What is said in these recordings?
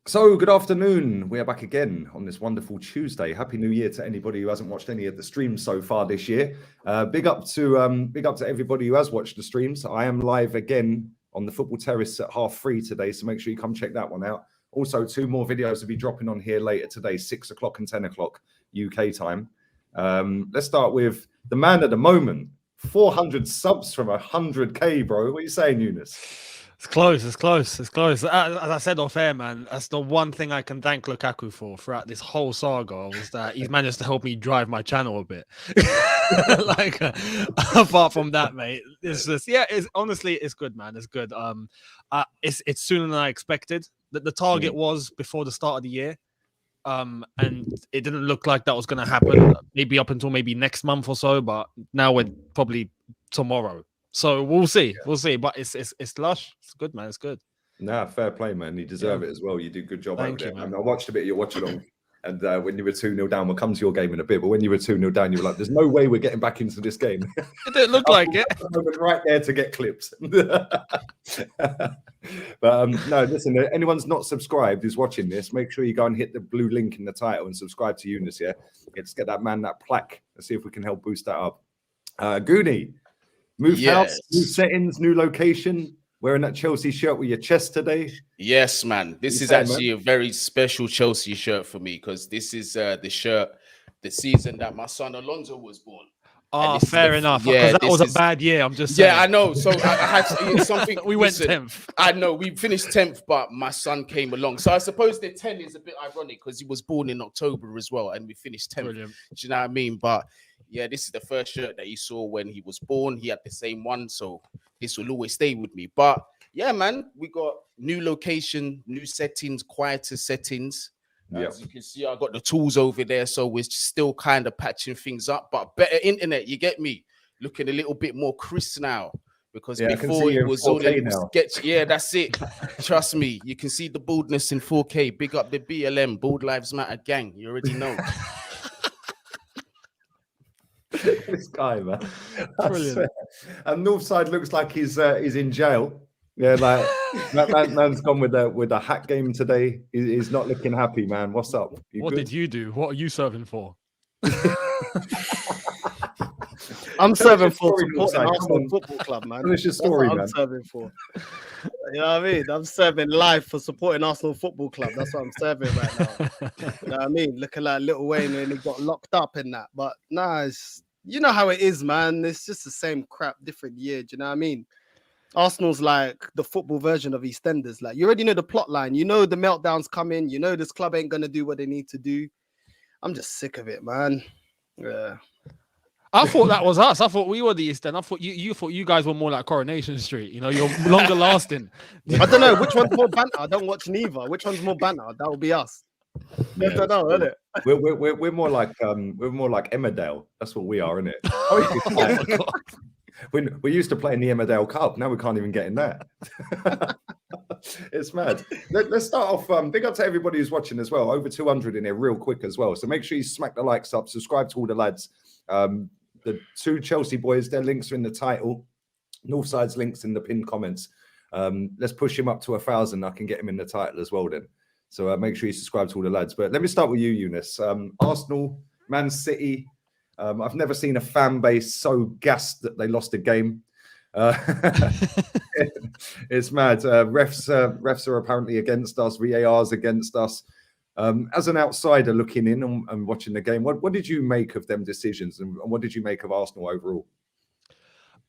So, good afternoon. We are back again on this wonderful Tuesday. Happy New Year to anybody who hasn't watched any of the streams so far this year. Big up to everybody who has watched the streams. I am live again on the Football Terrace at 3:30 today, so make sure you come check that one out. Also, 2 more videos will be dropping on here later today, 6 o'clock and 10 o'clock UK time. Let's start with the man at the moment. 400 subs from 100k, bro. What are you saying, Eunice? It's close. As I said off air, man, that's the one thing I can thank Lukaku for throughout this whole saga was that he's managed to help me drive my channel a bit. Apart from that, mate, it's just honestly, it's good, man. It's good. It's sooner than I expected. The target was before the start of the year. And it didn't look like that was going to happen. Maybe up until maybe next month or so, but now we're probably tomorrow. So we'll see. But it's lush. It's good, man. It's good. Nah, fair play, man. You deserve it as well. You do a good job Thank over you, there. man. I watched a bit of your watch along, and when you were 2-0 down, we'll come to your game in a bit. But when you were 2-0 down, you were like, "There's no way we're getting back into this game." It didn't look like it. Right there to get clips. But no, listen. Anyone's not subscribed who's watching this, make sure you go and hit the blue link in the title and subscribe to Eunice. Yeah, let's get that man that plaque. Let's see if we can help boost that up. Goonie. Move house, new settings, new location. Wearing that Chelsea shirt with your chest today. Yes, man. This is actually a very special Chelsea shirt for me because this is the shirt, the season that my son Alonso was born. Oh, fair enough. Because that was a bad year. I'm just saying. Yeah, I know. So I had to, something. We went 10th. I know we finished 10th, but my son came along. So I suppose the 10 is a bit ironic because he was born in October as well, and we finished 10th. Brilliant. Do you know what I mean? But yeah, this is the first shirt that he saw when he was born. He had the same one, so this will always stay with me. But yeah, man, we got new location, new settings, quieter settings. As you can see, I got the tools over there, so we're still kind of patching things up, but better internet, you get me? Looking a little bit more crisp now, because before it was all sketch. Yeah, that's it. Trust me, you can see the baldness in 4K. Big up the BLM, Bald Lives Matter gang. You already know. This guy, man. Brilliant. And Northside looks like he's in jail. Yeah, like that man's gone with a hat game today. He's not looking happy, man. What's up? What did you do? What are you serving for? I'm serving for supporting Arsenal Football Club, man. Finish your story, man. I'm serving for. You know what I mean? I'm serving live for supporting Arsenal Football Club. That's what I'm serving right now. You know what I mean? Looking like Little Wayne and he got locked up in that. But nah, it's, you know how it is, man. It's just the same crap, different year. Do you know what I mean? Arsenal's like the football version of EastEnders. Like, you already know the plot line. You know the meltdown's coming. You know this club ain't going to do what they need to do. I'm just sick of it, man. Yeah. I thought that was us. I thought we were the East End. I thought you thought you guys were more like Coronation Street. You know, you're longer lasting. I don't know which one's more banter. I don't watch neither. Which one's more banter? That will be us. Yeah, I don't know, isn't it? We're more like Emmerdale. That's what we are, isn't it? Oh my God. We used to play in the Emmerdale Cup. Now we can't even get in that. It's mad. Let's start off. Big up to everybody who's watching as well. Over 200 in here real quick as well. So make sure you smack the likes up. Subscribe to all the lads. The 2 Chelsea boys, their links are in the title. Northside's links in the pinned comments. Let's push him up to 1,000. I can get him in the title as well then. So make sure you subscribe to all the lads. But let me start with you, Eunice. Arsenal, Man City. I've never seen a fan base so gassed that they lost a game. It's mad. Refs are apparently against us. VAR's against us. As an outsider looking in and watching the game, what did you make of them decisions, and what did you make of Arsenal overall?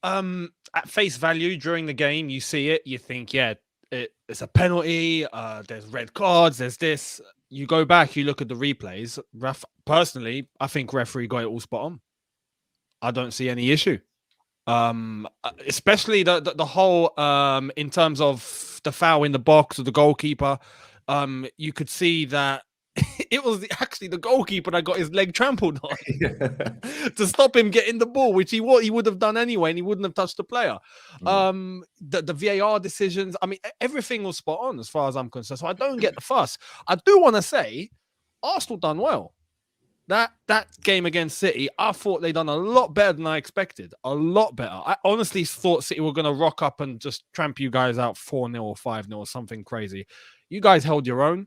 At face value, during the game, you see it, you think, yeah, it's a penalty. There's red cards. There's this. You go back, you look at the replays. Personally, I think referee got it all spot on. I don't see any issue. Especially the whole in terms of the foul in the box of the goalkeeper. You could see that it was actually the goalkeeper that got his leg trampled on to stop him getting the ball, which he would have done anyway, and he wouldn't have touched the player. The VAR decisions, I mean, everything was spot on as far as I'm concerned. So I don't get the fuss. I do want to say Arsenal done well. That game against City, I thought they done a lot better than I expected. A lot better. I honestly thought City were going to rock up and just tramp you guys out 4-0 or 5-0 or something crazy. You guys held your own.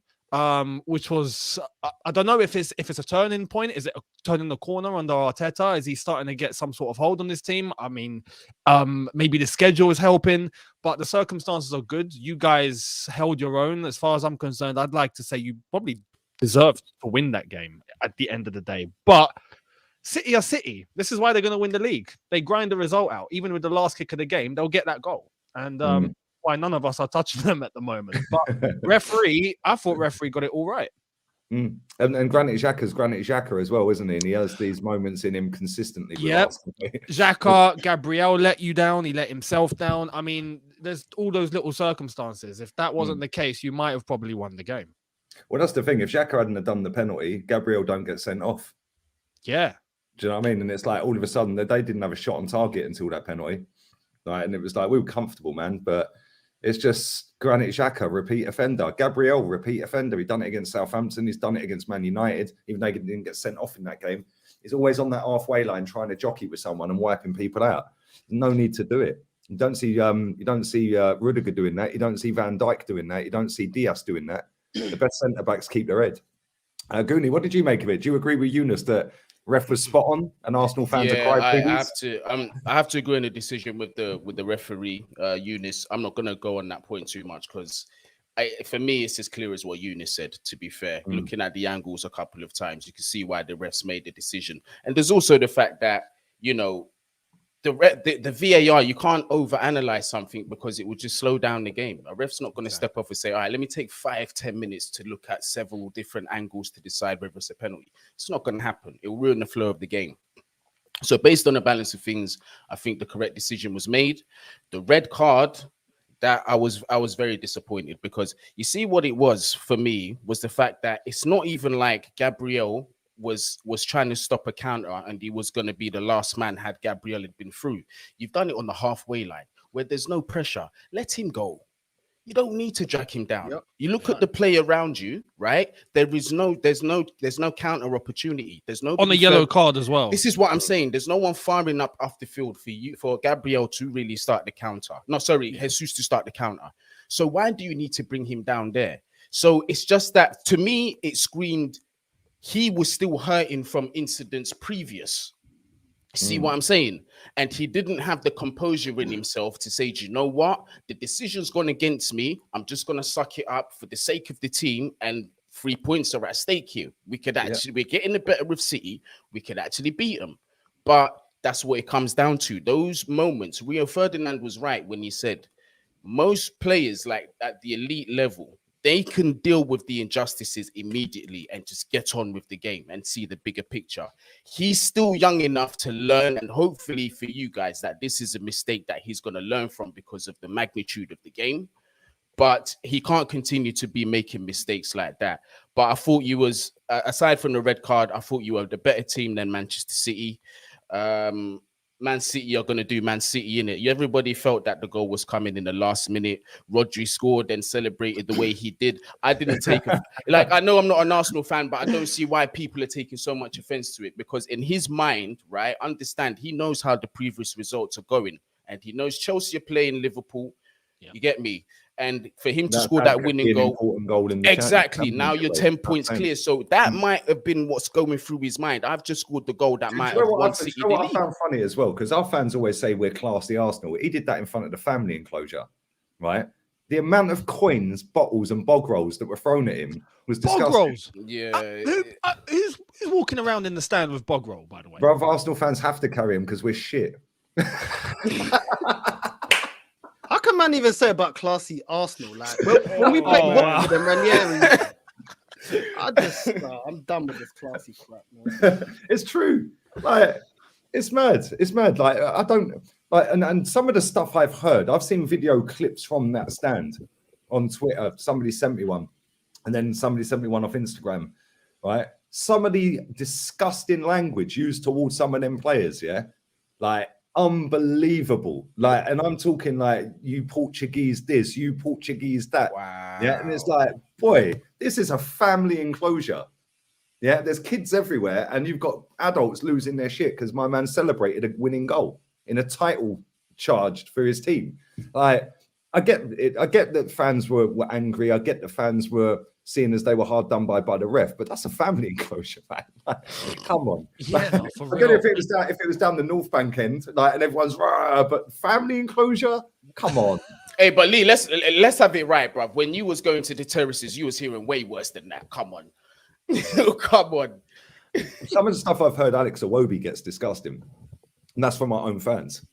which was I don't know if it's a turning point. Is it a turning the corner under Arteta? Is he starting to get some sort of hold on this team? I mean, maybe the schedule is helping, but the circumstances are good. You guys held your own. As far as I'm concerned, I'd like to say you probably deserved to win that game at the end of the day. But City are City. This is why they're going to win the league. They grind the result out. Even with the last kick of the game, they'll get that goal. And why none of us are touching them at the moment. But I thought referee got it all right. And Granit Xhaka as well, isn't he? And he has these moments in him consistently. Yep. Xhaka, Gabriel let you down. He let himself down. I mean, there's all those little circumstances. If that wasn't the case, you might have probably won the game. Well, that's the thing. If Xhaka hadn't have done the penalty, Gabriel don't get sent off. Yeah. Do you know what I mean? And it's like all of a sudden they didn't have a shot on target until that penalty. Right. And it was like, we were comfortable, man. But it's just Granit Xhaka, repeat offender. Gabriel, repeat offender. He's done it against Southampton. He's done it against Man United, even though he didn't get sent off in that game. He's always on that halfway line trying to jockey with someone and wiping people out. No need to do it. You don't see Rudiger doing that. You don't see Van Dijk doing that. You don't see Diaz doing that. The best centre backs keep their head. Goonie, what did you make of it? Do you agree with Eunice that ref was spot on and Arsenal fans are crying? I have to agree on the decision with the referee, Eunice. I'm not going to go on that point too much because for me, it's as clear as what Eunice said, to be fair. Looking at the angles a couple of times, you can see why the refs made the decision. And there's also the fact that, you know, the VAR, you can't overanalyze something because it will just slow down the game. A ref's not going to step off and say, all right, let me take 5-10 minutes to look at several different angles to decide whether it's a penalty. It's not going to happen. It will ruin the flow of the game. So based on the balance of things, I think the correct decision was made. The red card, that I was very disappointed because you see what it was for me was the fact that it's not even like Gabriel was trying to stop a counter and he was going to be the last man had Gabriel had been through. You've done it on the halfway line where there's no pressure. Let him go. You don't need to drag him down. Yep. You look at the play around you, right? There's no counter opportunity. There's no on the yellow card as well. This is what I'm saying. There's no one firing up off the field for Gabriel to really start the counter. No, sorry, Jesus to start the counter. So why do you need to bring him down there? So it's just that to me, it screamed he was still hurting from incidents previous. See what I'm saying? And he didn't have the composure in himself to say, do you know what? The decision's gone against me. I'm just going to suck it up for the sake of the team. And 3 points are at stake here. We could actually, we're getting the better with City. We could actually beat them. But that's what it comes down to. Those moments, Rio Ferdinand was right when he said, most players like at the elite level, they can deal with the injustices immediately and just get on with the game and see the bigger picture. He's still young enough to learn, and hopefully for you guys that this is a mistake that he's going to learn from because of the magnitude of the game. But he can't continue to be making mistakes like that. But I thought you was, aside from the red card, I thought you were the better team than Manchester City. Man City are going to do Man City in it. Everybody felt that the goal was coming in the last minute. Rodri scored and celebrated the way he did. I didn't take it. Like, I know I'm not an Arsenal fan, but I don't see why people are taking so much offense to it because in his mind, right, understand, he knows how the previous results are going and he knows Chelsea are playing Liverpool. Yeah. You get me? And for him to score that winning goal in the exactly. Now you're 10 points clear. So that might have been what's going through his mind. I've just scored the goal that might have won City. You know what I found funny as well, because our fans always say we're classy Arsenal. He did that in front of the family enclosure, right? The amount of coins, bottles, and bog rolls that were thrown at him was disgusting. Bog rolls? Yeah. Who's walking around in the stand with bog roll, by the way? Brother, Arsenal fans have to carry him because we're shit. How can man even say about classy Arsenal? Like when we play with them Ranieri, I'm done with this classy crap, man. It's true. Like it's mad. It's mad. Like I don't like, and some of the stuff I've heard, I've seen video clips from that stand on Twitter. Somebody sent me one, and then somebody sent me one off Instagram. Right, some of the disgusting language used towards some of them players. Yeah, like. Unbelievable. Like, and I'm talking like you Portuguese this, you Portuguese that. Wow. Yeah, and it's like, boy, this is a family enclosure. Yeah, there's kids everywhere, and you've got adults losing their shit because my man celebrated a winning goal in a title charged for his team. Like, I get it. I get that fans were angry. I get the fans were seeing as they were hard done by the ref. But that's a family enclosure, man. Like, come on. Yeah, no, for Forget real. if it was down the North Bank end, like, and everyone's rah, but family enclosure, come on. Hey, but Lee, let's have it right, bruv. When you was going to the terraces, you was hearing way worse than that. Come on. Come on. Some of the stuff I've heard Alex Iwobi gets disgusting, and that's from our own fans.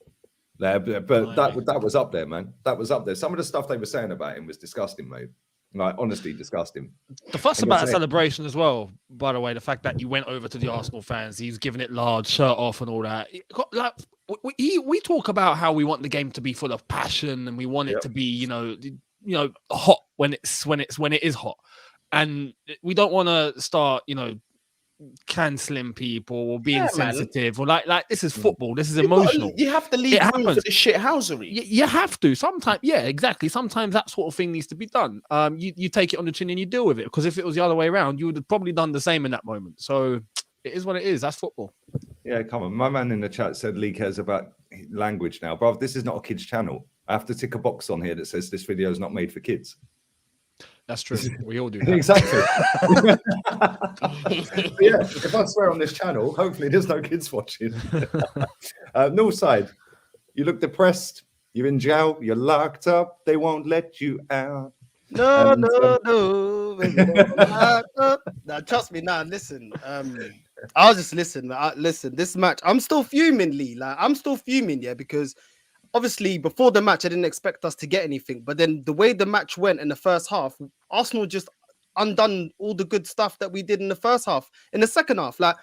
But that was up there, man. That was up there. Some of the stuff they were saying about him was disgusting, mate. Like, honestly, disgusting. The fuss about a celebration as well, by the way, the fact that you went over to the Arsenal fans, he's giving it large, shirt off and all that. Like, we talk about how we want the game to be full of passion and we want it to be, you know, hot when it is hot. And we don't want to start, you know, cancelling people or being sensitive, or like this is football, this is emotional. You have to leave room for the shithousery. You have to sometimes. Yeah, exactly. Sometimes that sort of thing needs to be done. You take it on the chin and you deal with it, because if it was the other way around, you would have probably done the same in that moment. So it is what it is. That's football. Yeah, come on. My man in the chat said Lee cares about language now, bro. This is not a kids channel. I have to tick a box on here that says this video is not made for kids. That's true. We all do that. Exactly. Yeah, if I swear on this channel, hopefully there's no kids watching. Northside, you look depressed. You're in jail. You're locked up. They won't let you out. No. Now, trust me. Now, listen. I'll just listen. Listen. This match, I'm still fuming, Lee. Like, I'm still fuming, yeah, because obviously before the match, I didn't expect us to get anything. But then the way the match went in the first half, Arsenal just undone all the good stuff that we did in the first half. In the second half, like,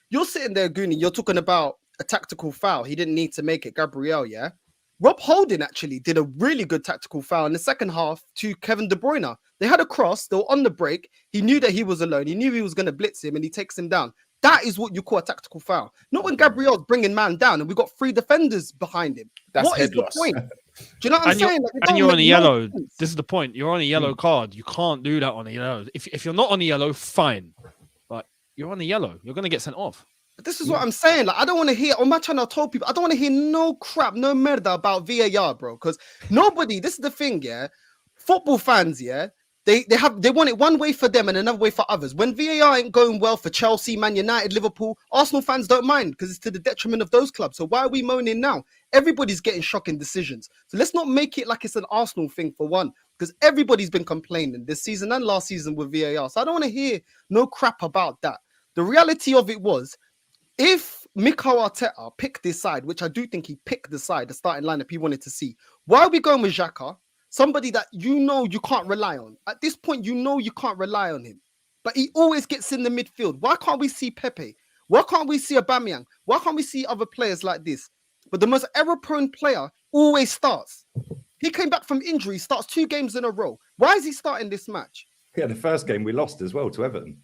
you're sitting there, Goonie, you're talking about a tactical foul. He didn't need to make it, Gabriel, yeah? Rob Holding actually did a really good tactical foul in the second half to Kevin De Bruyne. They had a cross, they were on the break. He knew that he was alone. He knew he was going to blitz him, and he takes him down. That is what you call a tactical foul. Not when Gabriel's bringing man down and we've got 3 defenders behind him. That's what is the loss. point? Do you know what I'm saying? Like, and you're on a yellow. This is the point. You're on a yellow card. You can't do that on a yellow. If you're not on a yellow, fine. But you're on a yellow. You're going to get sent off. But this is what I'm saying. Like, I don't want to hear, on my channel, I told people, I don't want to hear no crap, no merda about VAR, bro. Because nobody, this is the thing, yeah. Football fans, yeah, they want it one way for them and another way for others. When VAR ain't going well for Chelsea, Man United, Liverpool, Arsenal fans don't mind because it's to the detriment of those clubs. So why are we moaning now? Everybody's getting shocking decisions. So let's not make it like it's an Arsenal thing for one, because everybody's been complaining this season and last season with VAR. So I don't want to hear no crap about that. The reality of it was, if Mikel Arteta picked this side, which I do think he picked the side, the starting lineup he wanted to see, why are we going with Xhaka? Somebody that you know you can't rely on. At this point, you know you can't rely on him. But he always gets in the midfield. Why can't we see Pepe? Why can't we see Aubameyang? Why can't we see other players like this? But the most error-prone player always starts. He came back from injury, starts 2 games in a row. Why is he starting this match? Yeah, the first game we lost as well to Everton.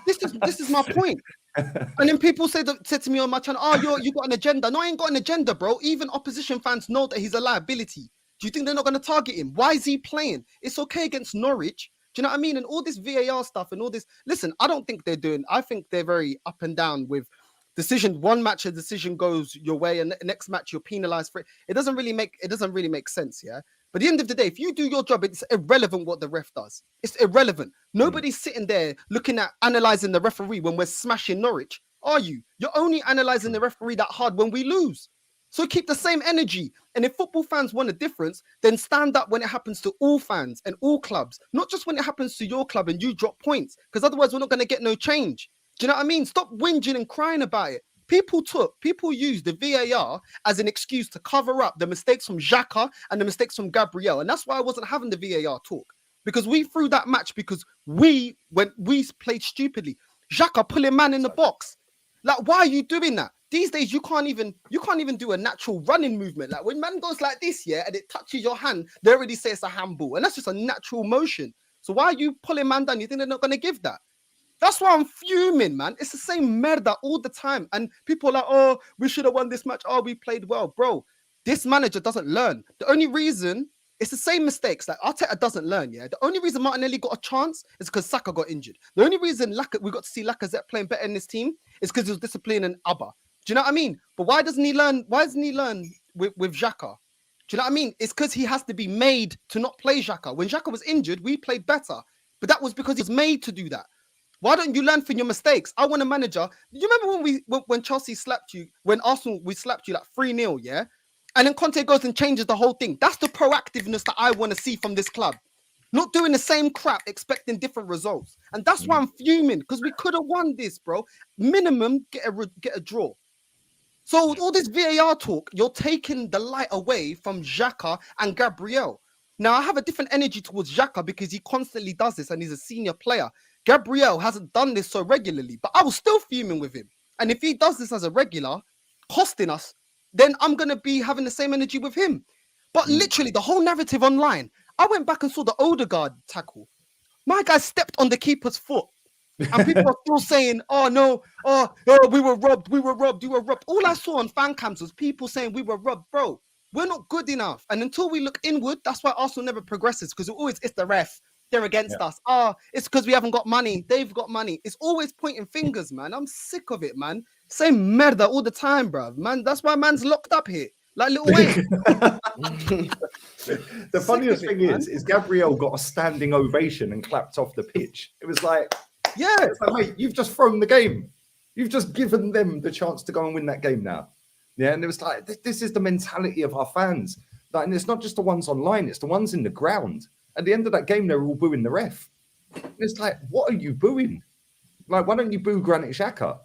This is my point. And then people said to me on my channel, oh, you got an agenda. No, I ain't got an agenda, bro. Even opposition fans know that he's a liability. Do you think they're not going to target him? Why is he playing? It's okay against Norwich. Do you know what I mean? And all this VAR stuff and all this. Listen, I don't think they're doing. I think they're very up and down with decision. One match, a decision goes your way, and the next match you're penalized for it. It doesn't really make sense, yeah. But at the end of the day, if you do your job, it's irrelevant what the ref does. It's irrelevant. Nobody's sitting there looking at analyzing the referee when we're smashing Norwich, are you? You're only analyzing the referee that hard when we lose. So keep the same energy. And if football fans want a difference, then stand up when it happens to all fans and all clubs, not just when it happens to your club and you drop points, because otherwise we're not going to get no change. Do you know what I mean? Stop whinging and crying about it. People use the VAR as an excuse to cover up the mistakes from Xhaka and the mistakes from Gabriel. And that's why I wasn't having the VAR talk, because we threw that match because we played stupidly. Xhaka pulling man in the box. Like, why are you doing that? These days, you can't even do a natural running movement. Like, when man goes like this, yeah, and it touches your hand, they already say it's a handball. And that's just a natural motion. So why are you pulling man down? You think they're not going to give that? That's why I'm fuming, man. It's the same merda all the time. And people are like, oh, we should have won this match. Oh, we played well. Bro, this manager doesn't learn. The only reason, it's the same mistakes. Like, Arteta doesn't learn, yeah? The only reason Martinelli got a chance is because Saka got injured. The only reason we got to see Lacazette playing better in this team is because he was disciplining Abba. Do you know what I mean? But why doesn't he learn? Why doesn't he learn with Xhaka? Do you know what I mean? It's because he has to be made to not play Xhaka. When Xhaka was injured, we played better. but that was because he was made to do that. Why don't you learn from your mistakes? I want a manager. Do you remember when Chelsea slapped you, when Arsenal, we slapped you like 3-0, yeah? And then Conte goes and changes the whole thing. That's the proactiveness that I want to see from this club. Not doing the same crap, expecting different results. And that's why I'm fuming, because we could have won this, bro. Minimum, get a draw. So all this VAR talk, you're taking the light away from Xhaka and Gabriel. Now, I have a different energy towards Xhaka because he constantly does this and he's a senior player. Gabriel hasn't done this so regularly, but I was still fuming with him. And if he does this as a regular, costing us, then I'm going to be having the same energy with him. But literally, the whole narrative online, I went back and saw the Odegaard tackle. My guy stepped on the keeper's foot. And people are still saying, oh, no, we were robbed. All I saw on fan cams was people saying we were robbed. Bro, we're not good enough. And until we look inward, that's why Arsenal never progresses, because it's the ref. They're against us. It's because we haven't got money. They've got money. It's always pointing fingers, man. I'm sick of it, man. Same merda all the time, bro. Man, that's why man's locked up here. Like Lil Wayne. The funniest thing is Gabriel got a standing ovation and clapped off the pitch. It was like, it's like, mate, you've just thrown the game. You've just given them the chance to go and win that game now. Yeah, and it was like, this is the mentality of our fans. Like, and it's not just the ones online, it's the ones in the ground. At the end of that game, they were all booing the ref. And it's like, what are you booing? Like, why don't you boo Granit Xhaka?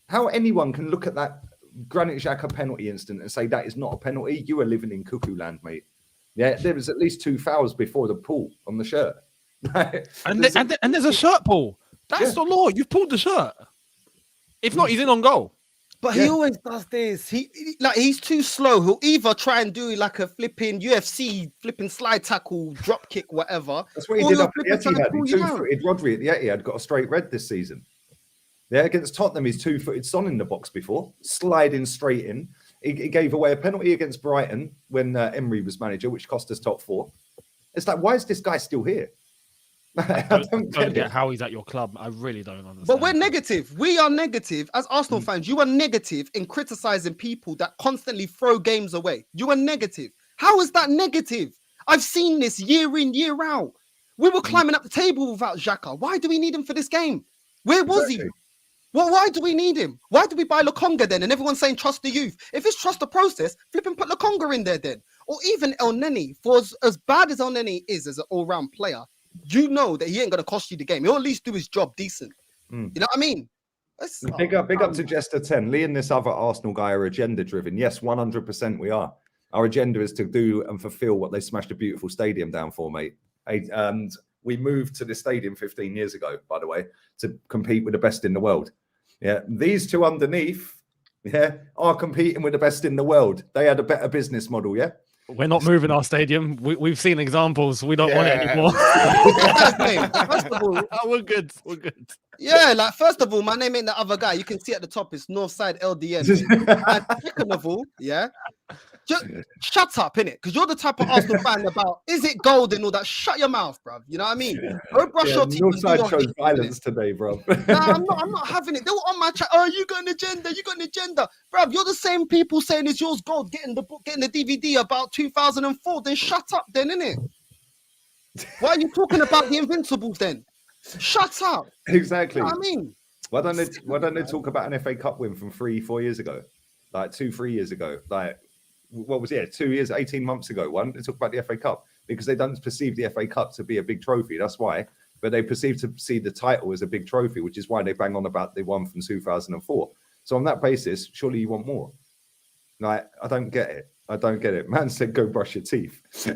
How anyone can look at that Granit Xhaka penalty incident and say that is not a penalty? You are living in cuckoo land, mate. Yeah, there was at least 2 fouls before the pull on the shirt. and there's a shirt pull. That's the law. You've pulled the shirt. If not, he's in on goal. But he always does this. He's too slow. He'll either try and do like a flipping UFC, flipping slide tackle, drop kick, whatever. That's what he did up at the Etihad. He two-footed Rodri at the Etihad, got a straight red this season. Yeah, against Tottenham, he's two-footed Son in the box before, sliding straight in. He gave away a penalty against Brighton when Emery was manager, which cost us top 4. It's like, why is this guy still here? I don't get how he's at your club. I really don't understand. But we're negative. We are negative. As Arsenal fans, you are negative in criticizing people that constantly throw games away. You are negative. How is that negative? I've seen this year in, year out. We were climbing up the table without Xhaka. Why do we need him for this game? Where was he? Well, why do we need him? Why do we buy Lukaku then? And everyone's saying trust the youth. If it's trust the process, flip and put Lukaku in there then. Or even El Neni. For as bad as El Neni is as an all-round player, you know that he ain't going to cost you the game. He'll at least do his job decent. You know what I mean? Big up to Jester 10. Lee and this other Arsenal guy are agenda-driven. Yes, 100% we are. Our agenda is to do and fulfill what they smashed a beautiful stadium down for, mate. And we moved to this stadium 15 years ago, by the way, to compete with the best in the world. Yeah, these two underneath, are competing with the best in the world. They had a better business model, yeah? We're not moving our stadium. We've seen examples. We don't want it anymore. First of all, we're good. We're good. Yeah, like first of all, my name ain't the other guy. You can see at the top, it's Northside LDN. And second of all, just shut up, innit? Because you're the type of Arsenal fan about, is it gold and all that? Shut your mouth, bruv. You know what I mean? Go brush your teeth. Northside shows violence today, bro. Nah, I'm not having it. They were on my chat. Oh, you got an agenda. You got an agenda. Bruv, you're the same people saying it's yours gold, getting the book, getting the DVD about 2004. Then shut up then, innit? Why are you talking about the Invincibles then? Shut up. Exactly. You know what I mean? Why don't they talk about an FA Cup win from 3-4 years ago? Like 2-3 years ago? Like, what was it? 2 years, 18 months ago. Why don't they talk about the FA Cup? Because they don't perceive the FA Cup to be a big trophy. That's why. But they perceive to see the title as a big trophy, which is why they bang on about the one from 2004. So on that basis, surely you want more. Like, I don't get it. Man said, go brush your teeth. No,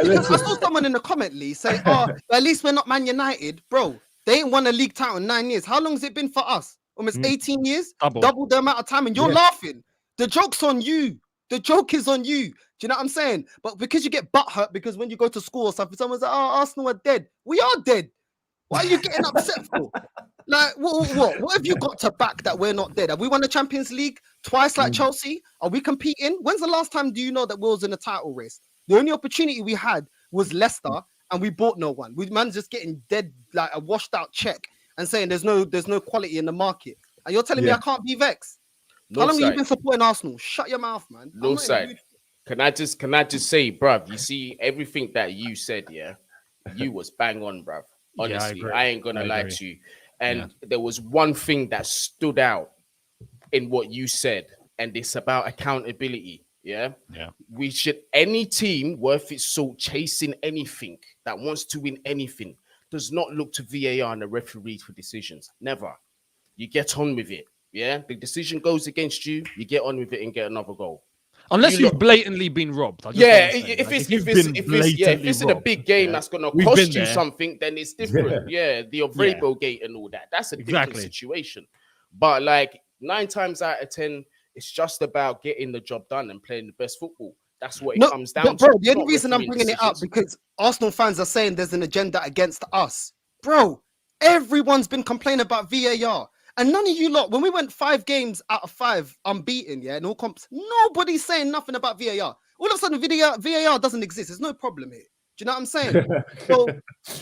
because I saw someone in the comment, Lee, say, at least we're not Man United. Bro, they ain't won a league title in 9 years. How long has it been for us? Almost 18 years? Double the amount of time. And you're laughing. The joke's on you. The joke is on you. Do you know what I'm saying? But because you get butthurt, because when you go to school or something, someone's like, oh, Arsenal are dead. We are dead. Why are you getting upset for? Like, what have you got to back that we're not dead? Have we won the Champions League twice like Chelsea? Are we competing? When's the last time do you know that we was in a title race? The only opportunity we had was Leicester, and we bought no one. Man's just getting dead, like a washed out check, and saying there's no quality in the market. And you're telling me I can't be vexed? How long have you been supporting Arsenal? Shut your mouth, man. Northside. Can I just say, bruv, you see everything that you said, you was bang on, bruv. Honestly, agree. I ain't gonna I lie agree. to you. And there was one thing that stood out in what you said, and it's about accountability. Yeah. We should, any team worth its salt chasing anything that wants to win anything does not look to VAR and the referee for decisions. Never. You get on with it. Yeah. The decision goes against you, you get on with it and get another goal. Unless you've blatantly been robbed. If it's in a big game that's gonna cost you something, then it's different. Yeah, the Vrabo gate and all that. That's a different situation. But like 9 times out of 10, it's just about getting the job done and playing the best football. That's what it comes down to. Bro, the only reason I'm bringing it up because Arsenal fans are saying there's an agenda against us. Bro, everyone's been complaining about VAR. And none of you lot, when we went 5 games out of 5 unbeaten, in all comps, nobody's saying nothing about VAR. All of a sudden, VAR doesn't exist. There's no problem here. Do you know what I'm saying? So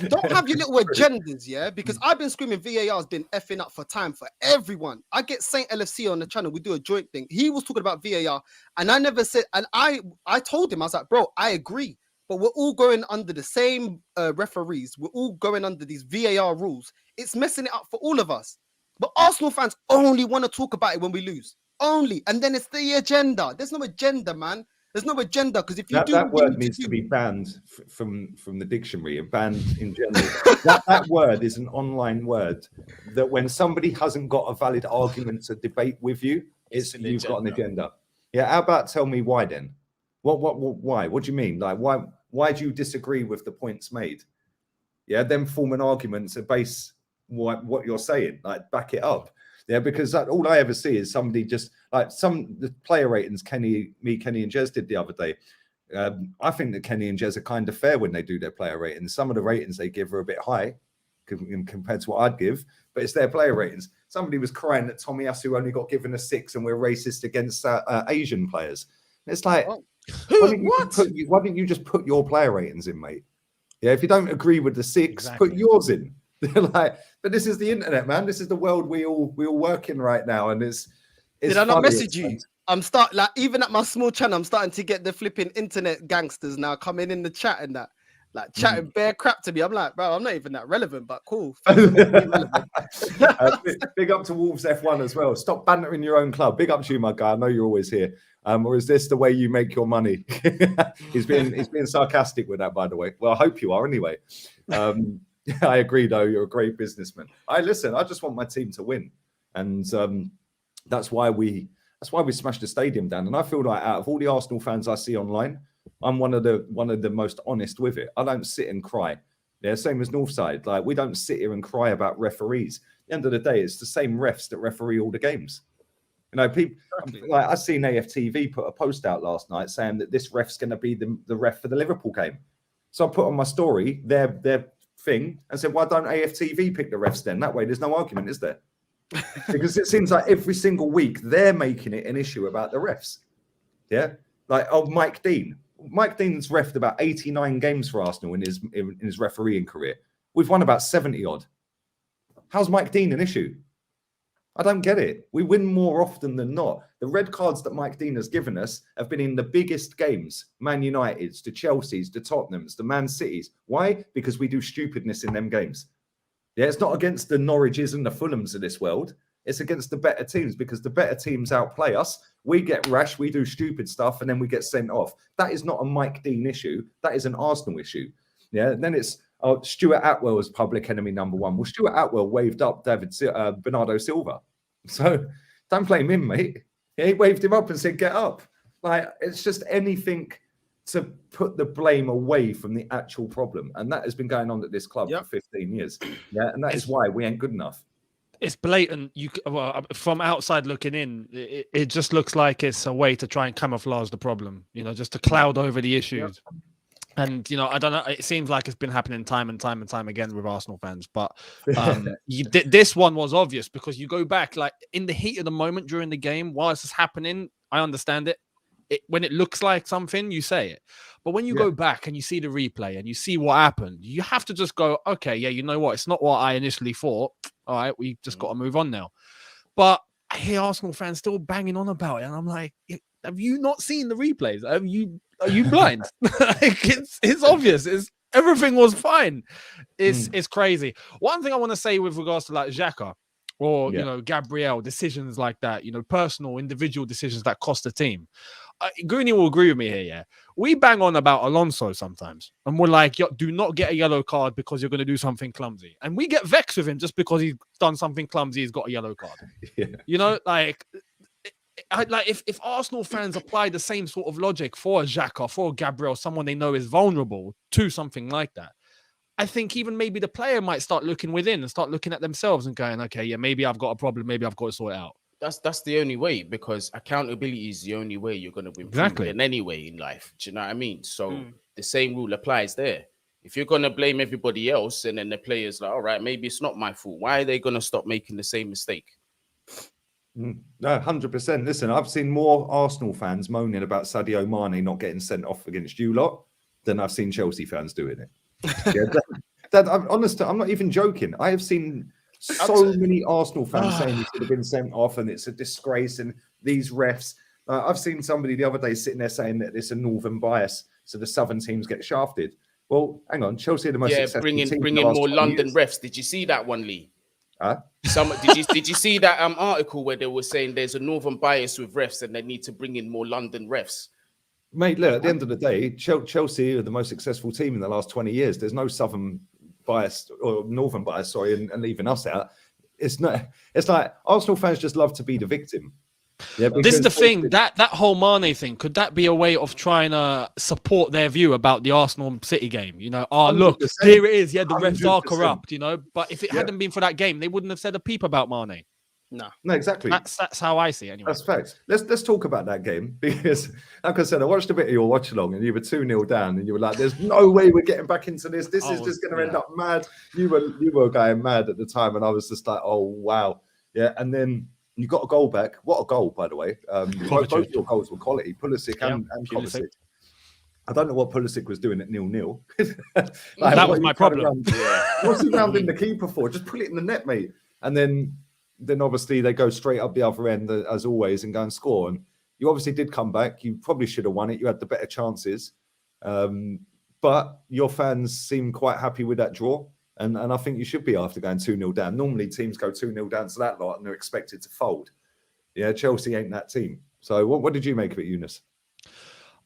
don't have your little agendas, because I've been screaming VAR has been effing up for time for everyone. I get Saint LFC on the channel. We do a joint thing. He was talking about VAR, and I never said, and I told him, I was like, bro, I agree. But we're all going under the same referees. We're all going under these VAR rules. It's messing it up for all of us. But Arsenal fans only want to talk about it when we lose. Only. And then it's the agenda. There's no agenda, man. There's no agenda because if you that word needs to be banned from the dictionary and banned in general. that word is an online word that when somebody hasn't got a valid argument to debate with you, you've got an agenda. Yeah, how about tell me why then? Why? What do you mean? Like why do you disagree with the points made? Yeah, then form an argument to base what you're saying, like back it up. Yeah, because all I ever see is somebody just like the player ratings Kenny and Jez did the other day. I think that Kenny and Jez are kind of fair when they do their player ratings. Some of the ratings they give are a bit high compared to what I'd give, but it's their player ratings. Somebody was crying that Tommy Asu only got given a 6 and we're racist against Asian players. And it's like, why didn't you just put your player ratings in, mate? Yeah, if you don't agree with the 6, put yours in. But this is the internet, man. This is the world we all work in right now, and it's did I not message you? I'm even at my small channel, I'm starting to get the flipping internet gangsters now coming in the chat and that, like chatting bare crap to me. I'm like, bro, I'm not even that relevant, but cool. Big up to Wolves F1 as well. Stop bantering your own club. Big up to you, my guy. I know you're always here. Or is this the way you make your money? He's being sarcastic with that, by the way. Well, I hope you are anyway. I agree, though. You're a great businessman. I just want my team to win, and that's why we smashed the stadium down. And I feel like out of all the Arsenal fans I see online, I'm one of the most honest with it. I don't sit and cry. Yeah, same as Northside. Like we don't sit here and cry about referees. At the end of the day, it's the same refs that referee all the games. You know, people like I seen AFTV put a post out last night saying that this ref's going to be the ref for the Liverpool game. So I put on my story their thing and said, why don't AFTV pick the refs then? That way there's no argument, is there? Because it seems like every single week they're making it an issue about the refs. Yeah, like Mike Dean. Mike Dean's refed about 89 games for Arsenal in his refereeing career. We've won about 70 odd. How's Mike Dean an issue? I don't get it. We win more often than not. The red cards that Mike Dean has given us have been in the biggest games. Man United's, the Chelsea's, the Tottenham's, the Man City's. Why? Because we do stupidness in them games. Yeah, it's not against the Norwiches and the Fulhams of this world. It's against the better teams because the better teams outplay us. We get rash, we do stupid stuff, and then we get sent off. That is not a Mike Dean issue. That is an Arsenal issue. Yeah, and then it's Stuart Atwell as public enemy number 1. Well, Stuart Atwell waved up Bernardo Silva. So don't blame him, mate. Yeah, he waved him up and said, get up. Like, it's just anything to put the blame away from the actual problem. And that has been going on at this club for 15 years. Yeah, and that is why we ain't good enough. It's blatant. From outside looking in, it just looks like it's a way to try and camouflage the problem, just to cloud over the issues. Yep. And, I don't know, it seems like it's been happening time and time again with Arsenal fans. But this one was obvious because you go back, like in the heat of the moment during the game, while this is happening, I understand it. When it looks like something, you say it. But when you go back and you see the replay and you see what happened, you have to just go, okay, yeah, you know what? It's not what I initially thought. All right, we just got to move on now. But I hear Arsenal fans still banging on about it. And I'm like, have you not seen the replays? Are you blind? Like, it's obvious. Everything was fine. It's crazy. One thing I want to say with regards to like Xhaka or you know Gabriel, decisions like that, you know, personal, individual decisions that cost the team. Goonie will agree with me here. Yeah, we bang on about Alonso sometimes, and we're like, yo, do not get a yellow card because you're going to do something clumsy, and we get vexed with him just because he's done something clumsy. He's got a yellow card. You know, like. If Arsenal fans apply the same sort of logic for Xhaka, for Gabriel, someone they know is vulnerable to something like that, I think even maybe the player might start looking within and start looking at themselves and going, okay, yeah, maybe I've got a problem. Maybe I've got to sort it out. That's the only way, because accountability is the only way you're going to improve in any way in life. Do you know what I mean? So the same rule applies there. If you're going to blame everybody else and then the player's like, all right, maybe it's not my fault, why are they going to stop making the same mistake? No, 100%. Listen, I've seen more Arsenal fans moaning about Sadio Mane not getting sent off against you lot than I've seen Chelsea fans doing it. I'm honest. I'm not even joking. I have seen so many Arsenal fans saying he should have been sent off and it's a disgrace and these refs. I've seen somebody the other day sitting there saying that it's a northern bias, so the southern teams get shafted. Well, hang on, Chelsea are the most successful team. Bring in more London refs. Did you see that one, Lee? Did you see that article where they were saying there's a northern bias with refs and they need to bring in more London refs? Mate, look, at the end of the day, Chelsea are the most successful team in the last 20 years. There's no southern bias or northern bias, sorry, and leaving us out. It's not. It's like Arsenal fans just love to be the victim. Yeah, this is the thing, that whole Mane thing, could that be a way of trying to support their view about the Arsenal City game? You know, look, here it is. Yeah, the refs are corrupt, you know, but if it hadn't been for that game, they wouldn't have said a peep about Mane. No, exactly. That's how I see it anyway. That's facts. Let's talk about that game, because, like I said, I watched a bit of your watch along and you were 2-0 down and you were like, there's no way we're getting back into this. This is just going to end up mad. You were going mad at the time and I was just like, oh, wow. Yeah, and then you got a goal back. What a goal, by the way. Both your goals were quality, Pulisic and Kovacic. I don't know what Pulisic was doing at 0-0. Like, that was my problem. What's he rounding the keeper for? Just put it in the net, mate. And then obviously they go straight up the other end, as always, and go and score. And you obviously did come back. You probably should have won it. You had the better chances. But your fans seem quite happy with that draw. And I think you should be after going 2-0 down. Normally teams go 2-0 down to that lot and they're expected to fold. Yeah, Chelsea ain't that team. So what did you make of it, Eunice?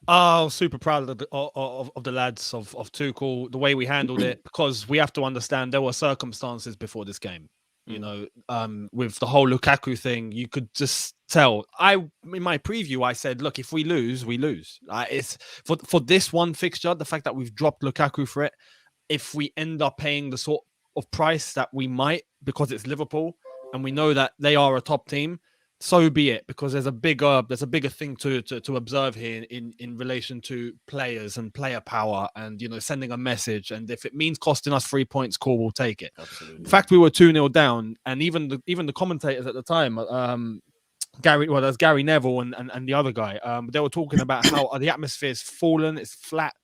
Oh, super proud of the lads of Tuchel, the way we handled it, because we have to understand there were circumstances before this game. You know, with the whole Lukaku thing, you could just tell. In my preview, I said, look, if we lose, we lose. It's for this one fixture, the fact that we've dropped Lukaku for it, if we end up paying the sort of price that we might, because it's Liverpool and we know that they are a top team, so be it, because there's a bigger thing to observe here in relation to players and player power and, you know, sending a message. And if it means costing us 3 points, cool, we'll take it. Absolutely. In fact, we were 2-0 down, and even the commentators at the time, there's Gary Neville and the other guy, they were talking about how the atmosphere's fallen, it's flat.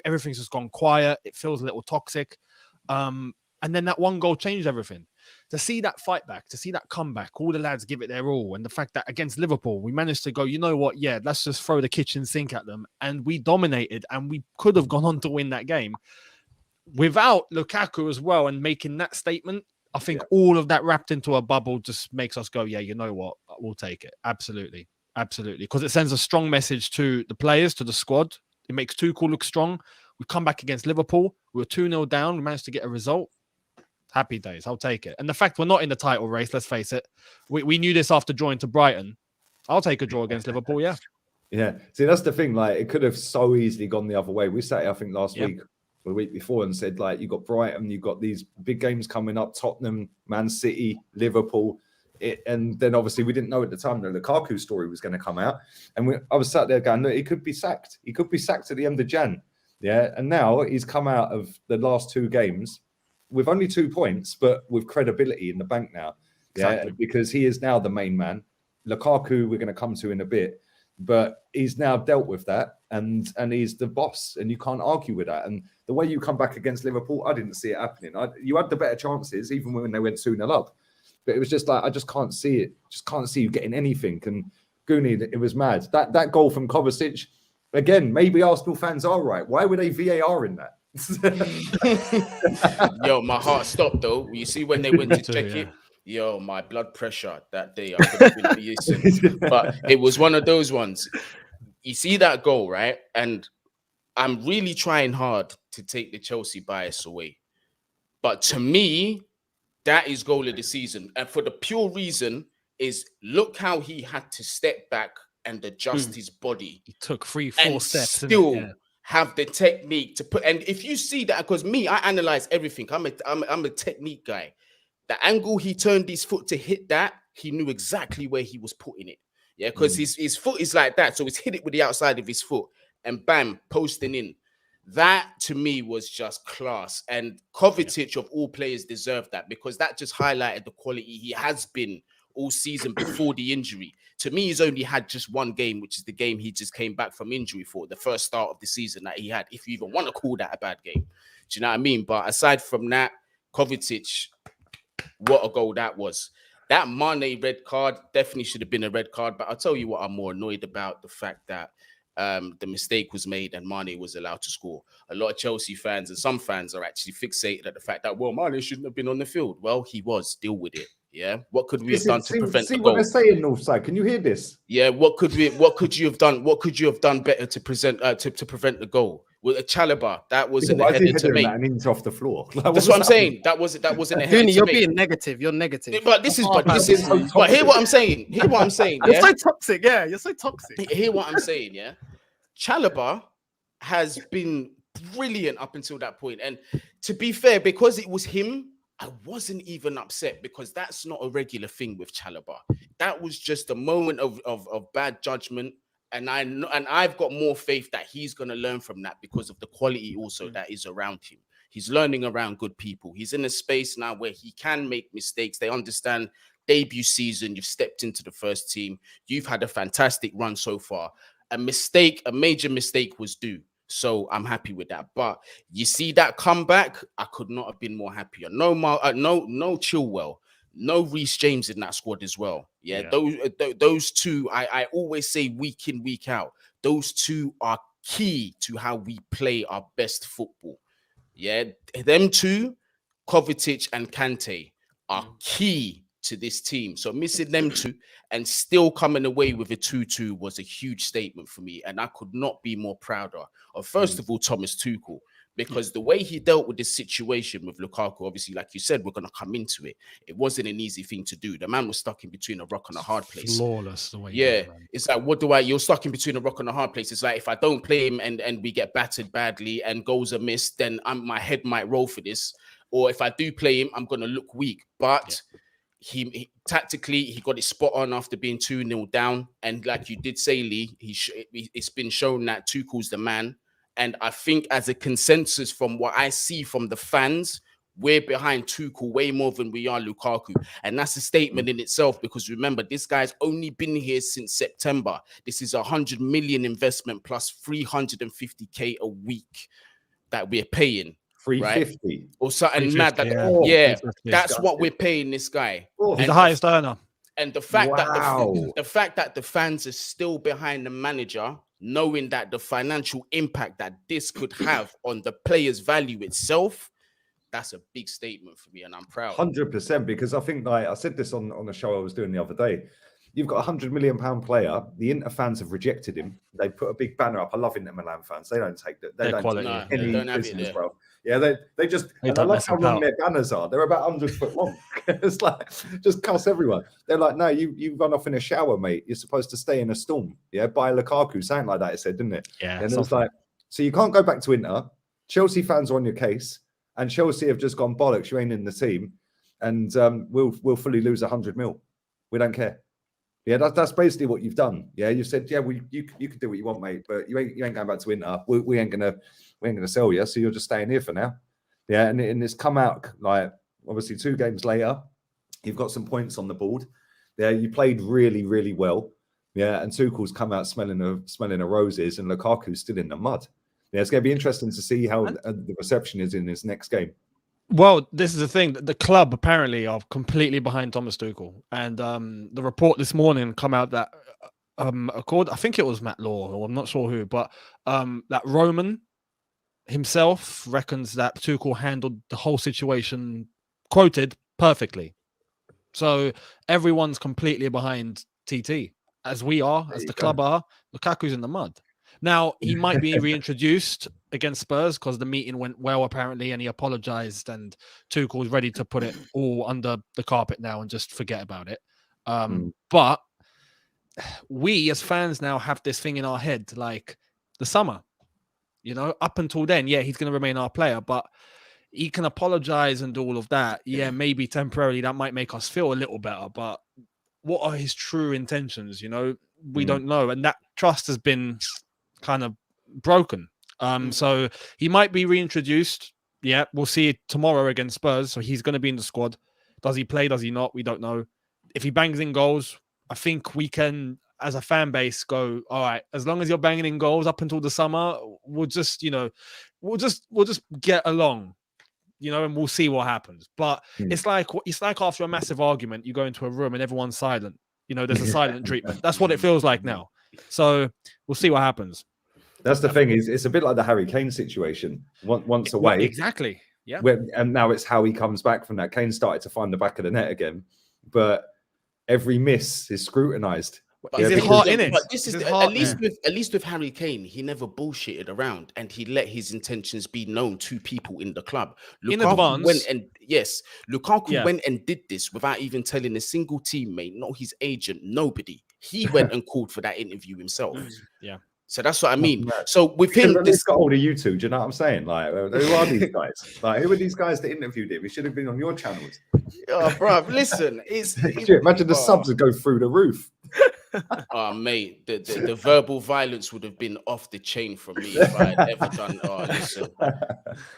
Everything's just gone quiet. It feels a little toxic. And then that one goal changed everything. To see that fight back, to see that comeback, all the lads give it their all. And the fact that against Liverpool, we managed to go, you know what? Yeah, let's just throw the kitchen sink at them. And we dominated, and we could have gone on to win that game. Without Lukaku as well and making that statement, I think all of that wrapped into a bubble just makes us go, yeah, you know what? We'll take it. Absolutely. Absolutely. Because it sends a strong message to the players, to the squad. It makes Tuchel look strong. We come back against Liverpool. We were 2-0 down. We managed to get a result. Happy days. I'll take it. And the fact we're not in the title race, let's face it. We knew this after drawing to Brighton. I'll take a draw against Liverpool, yeah. Yeah. See, that's the thing. Like, it could have so easily gone the other way. We sat here, I think, last week or the week before and said, like, you got Brighton, you got these big games coming up, Tottenham, Man City, Liverpool. And then obviously we didn't know at the time that the Lukaku story was going to come out. And I was sat there going, look, he could be sacked. He could be sacked at the end of Jan. Yeah. And now he's come out of the last two games with only 2 points, but with credibility in the bank now. Yeah. Exactly. Because he is now the main man. Lukaku, we're going to come to in a bit, but he's now dealt with that and he's the boss and you can't argue with that. And the way you come back against Liverpool, I didn't see it happening. You had the better chances, even when they went 2-0 up. But it was just like, I just can't see it. Just can't see you getting anything. And Goonie, it was mad. That goal from Kovacic, again, maybe Arsenal fans are right. Why were they VAR in that? Yo, my heart stopped though. You see when they went to check it. Yo, my blood pressure that day, I could have been using. But it was one of those ones. You see that goal, right? And I'm really trying hard to take the Chelsea bias away. But to me, that is goal of the season. And for the pure reason is look how he had to step back and adjust his body. He took 3-4 steps. Still have the technique to put. And if you see that, because me, I analyze everything. I'm a technique guy. The angle he turned his foot to hit that, he knew exactly where he was putting it. Yeah, because his foot is like that. So he's hit it with the outside of his foot and bam, posting in. That to me was just class. And Kovacic of all players deserved that because that just highlighted the quality he has been all season before the injury. To me, he's only had just one game, which is the game he just came back from injury for, the first start of the season that he had, if you even want to call that a bad game. Do you know what I mean? But aside from that, Kovacic, what a goal that was. That Mane red card definitely should have been a red card, but I'll tell you what I'm more annoyed about, the fact that the mistake was made and Mane was allowed to score. A lot of Chelsea fans and some fans are actually fixated at the fact that, well, Mane shouldn't have been on the field. Well, he was. Deal with it. Yeah. What could we have done to prevent the goal? What they're saying, Northside. Can you hear this? Yeah. What could you have done? What could you have done better to prevent the goal? With a Chalobah, that wasn't a header to make. An inch off the floor. That's what I'm saying. That wasn't a header. You're being negative. You're negative. But this is. But hear what I'm saying. Hear what I'm saying. You're so toxic. Yeah, you're so toxic. Hear what I'm saying. Yeah. Chalobah has been brilliant up until that point. And to be fair, because it was him, I wasn't even upset because that's not a regular thing with Chalobah. That was just a moment of bad judgment. And I've got more faith that he's going to learn from that because of the quality also that is around him. He's learning around good people. He's in a space now where he can make mistakes. They understand debut season. You've stepped into the first team. You've had a fantastic run so far. A major mistake was due. So I'm happy with that. But you see that comeback, I could not have been more happier. No Chilwell. No Reece James in that squad as well. Yeah. Those two, I always say week in, week out, those two are key to how we play our best football. Yeah. Them two, Kovacic and Kante, are key to this team. So missing them two and still coming away with a 2-2 was a huge statement for me. And I could not be more prouder of, first of all, Thomas Tuchel. Because the way he dealt with this situation with Lukaku, obviously, like you said, we're going to come into it. It wasn't an easy thing to do. The man was stuck in between a rock and a hard place. Flawless the way. Yeah, it's like, you're stuck in between a rock and a hard place. It's like, if I don't play him and we get battered badly and goals are missed, then my head might roll for this. Or if I do play him, I'm going to look weak. But he tactically, he got it spot on after being 2-0 down. And like you did say, Lee, it's been shown that Tuchel's the man. And I think as a consensus from what I see from the fans, we're behind Tuchel way more than we are Lukaku. And that's a statement in itself because remember, this guy's only been here since September. This is 100 million investment plus 350K a week that we're paying. 350 right? Or something 350, mad. That's what we're paying this guy. He's the highest earner. And the fact that the fact that the fans are still behind the manager, knowing that the financial impact that this could have on the player's value itself, that's a big statement for me, and I'm proud. 100%, because I think, like I said this on a show I was doing the other day. You've got a £100 million player. The Inter fans have rejected him. They put a big banner up. I love Inter Milan fans. They don't take that. They don't take any business, bro. Yeah, they just. And I love how long their banners are. They're about 100 foot long. It's like just cuss everyone. They're like, no, you run off in a shower, mate. You're supposed to stay in a storm. Yeah, by Lukaku, something like that. It said, didn't it? Yeah. And it's like, so you can't go back to Inter. Chelsea fans are on your case, and Chelsea have just gone bollocks. You ain't in the team, and we'll fully lose 100 mil. We don't care. Yeah, that's basically what you've done. Yeah, you said, yeah, you can do what you want, mate, but you ain't going back to Inter. We ain't gonna sell you, so you're just staying here for now. Yeah, and it's come out like obviously 2 games later, you've got some points on the board. Yeah, you played really, really well. Yeah, and Tuchel's come out smelling of roses, and Lukaku's still in the mud. Yeah, it's going to be interesting to see how the reception is in his next game. Well, this is the thing. The club apparently are completely behind Thomas Tuchel. And the report this morning come out that I think it was Matt Law, or I'm not sure who, but that Roman himself reckons that Tuchel handled the whole situation, quoted, perfectly. So everyone's completely behind TT, as we are, as the club are. Lukaku's in the mud. Now, he might be reintroduced against Spurs because the meeting went well, apparently, and he apologized, and Tuchel's ready to put it all under the carpet now and just forget about it. But we, as fans, now have this thing in our head, like the summer. You know, up until then, yeah, he's going to remain our player, but he can apologize and do all of that. Yeah, maybe temporarily that might make us feel a little better, but what are his true intentions? You know, we don't know. And that trust has been kind of broken. So he might be reintroduced. Yeah, we'll see it tomorrow against Spurs. So he's going to be in the squad. Does he play? Does he not? We don't know. If he bangs in goals, I think we can, as a fan base, go, all right, as long as you're banging in goals up until the summer, we'll just, you know, we'll just get along, you know, and we'll see what happens. But it's like after a massive argument, you go into a room and everyone's silent. You know, there's a silent treatment. That's what it feels like now. So we'll see what happens. That's the thing, is it's a bit like the Harry Kane situation. Once away. Well, exactly. Yeah. And now it's how he comes back from that. Kane started to find the back of the net again, but every miss is scrutinized. But is his heart in it? But this is at least with Harry Kane, he never bullshitted around, and he let his intentions be known to people in the club. Lukaku in advance, Lukaku went and did this without even telling a single teammate, not his agent, nobody. He went and called for that interview himself. Yeah. So that's what I mean. So with him, this got hold of you two. Do you know what I'm saying? Like, who are these guys? Like, who are these guys that interviewed him? He should have been on your channels. Oh, bro, listen, imagine the subs would go through the roof. Oh, mate, the verbal violence would have been off the chain for me if I had ever done. Oh, listen,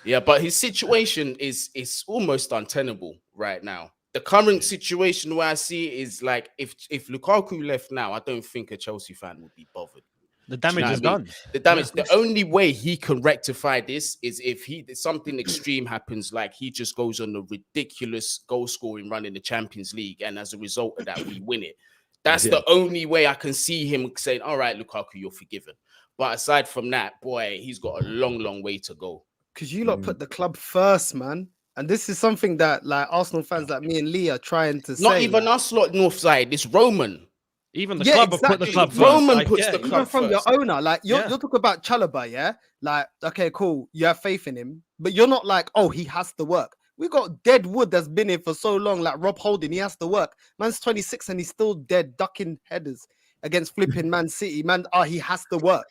yeah, but his situation is almost untenable right now. The current situation where I see it is like if Lukaku left now, I don't think a Chelsea fan would be bothered. The damage is done. The damage. The only way he can rectify this is if something extreme happens, like he just goes on a ridiculous goal scoring run in the Champions League, and as a result of that, we win it. That's the only way I can see him saying, "All right, Lukaku, you're forgiven." But aside from that, boy, he's got a long, long way to go. Because you lot put the club first, man. And this is something that, like, Arsenal fans like me and Lee are trying to say. Not even us lot Northside. It's Roman. Even the club have put the club first. Roman puts the club from first. Your owner. Like, you're talking about Chalobah, yeah? Like, okay, cool. You have faith in him. But you're not like, oh, he has to work. We got dead wood that's been here for so long, like Rob Holding. He has to work. Man's 26 and he's still dead, ducking headers against flipping Man City. Man, he has to work.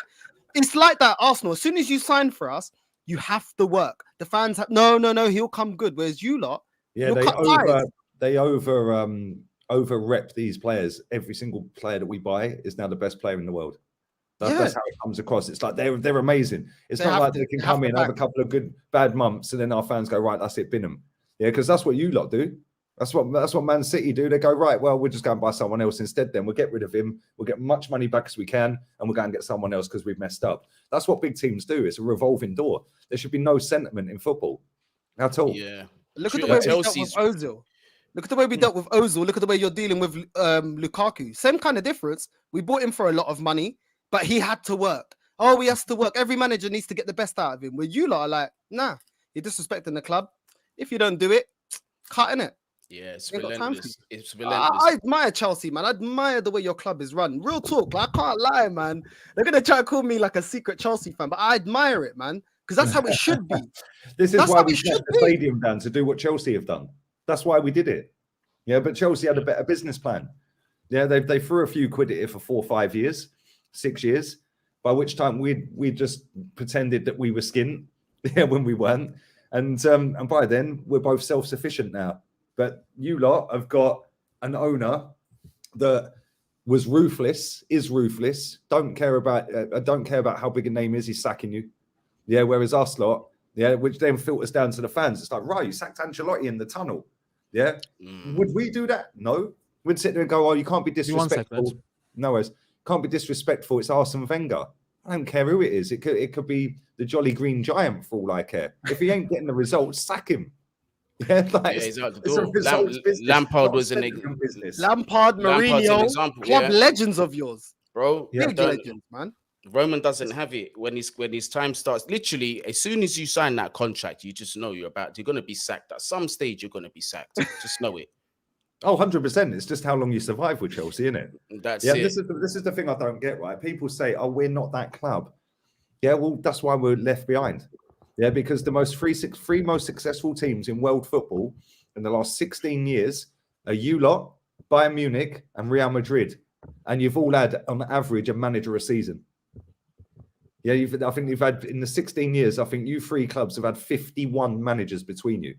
It's like that, Arsenal. As soon as you sign for us, you have to work. The fans have no, he'll come good. Whereas you lot, they over rep these players. Every single player that we buy is now the best player in the world. That's how it comes across. It's like they're amazing. It's not like they can come in, have a couple of bad months, and then our fans go, right, that's it, bin them. Yeah, because that's what you lot do. That's what Man City do. They go, right, well, we'll just go and buy someone else instead. Then we'll get rid of him. We'll get much money back as we can, and we'll go and get someone else because we've messed up. That's what big teams do. It's a revolving door. There should be no sentiment in football at all. Yeah. Look at the way we dealt with Ozil. Look at the way we dealt with Ozil. Look at the way you're dealing with Lukaku. Same kind of difference. We bought him for a lot of money, but he had to work. Oh, he has to work. Every manager needs to get the best out of him. Where you lot are like, nah, you're disrespecting the club. If you don't do it, cut in it. Yeah, it's relentless. It's relentless. I admire Chelsea, man. I admire the way your club is run. Real talk. Like, I can't lie, man. They're going to try to call me like a secret Chelsea fan, but I admire it, man. Because that's how it should be. This is why we shut the stadium down to do what Chelsea have done. That's why we did it. Yeah, but Chelsea had a better business plan. Yeah, they threw a few quid at it for 4 or 5 years, 6 years, by which time we just pretended that we were skint when we weren't. And by then, we're both self-sufficient now. But you lot have got an owner that was ruthless, is ruthless, don't care about how big a name is, he's sacking you. Yeah, whereas us lot, yeah, which then filters down to the fans. It's like, right, you sacked Ancelotti in the tunnel. Yeah. Would we do that? No. We'd sit there and go, oh, you can't be disrespectful. No worries. Can't be disrespectful. It's Arsene Wenger. I don't care who it is. It could be the Jolly Green Giant for all I care. If he ain't getting the results, sack him. Yeah, like he's out the door. Lampard was an business. Lampard, Mourinho, club legends of yours. bro. Yeah. Big Don't- legends, man. Roman doesn't have it when his time starts. Literally, as soon as you sign that contract, you just know you're going to be sacked. At some stage, you're going to be sacked. Just know it. Oh, 100%. It's just how long you survive with Chelsea, isn't it? That's Yeah, it. this is the thing I don't get, right? People say, oh, we're not that club. Yeah, well, that's why we're left behind. Yeah, because the three most successful teams in world football in the last 16 years are you lot, Bayern Munich, and Real Madrid. And you've all had, on average, a manager a season. Yeah, I think you've had, in the 16 years, I think you three clubs have had 51 managers between you.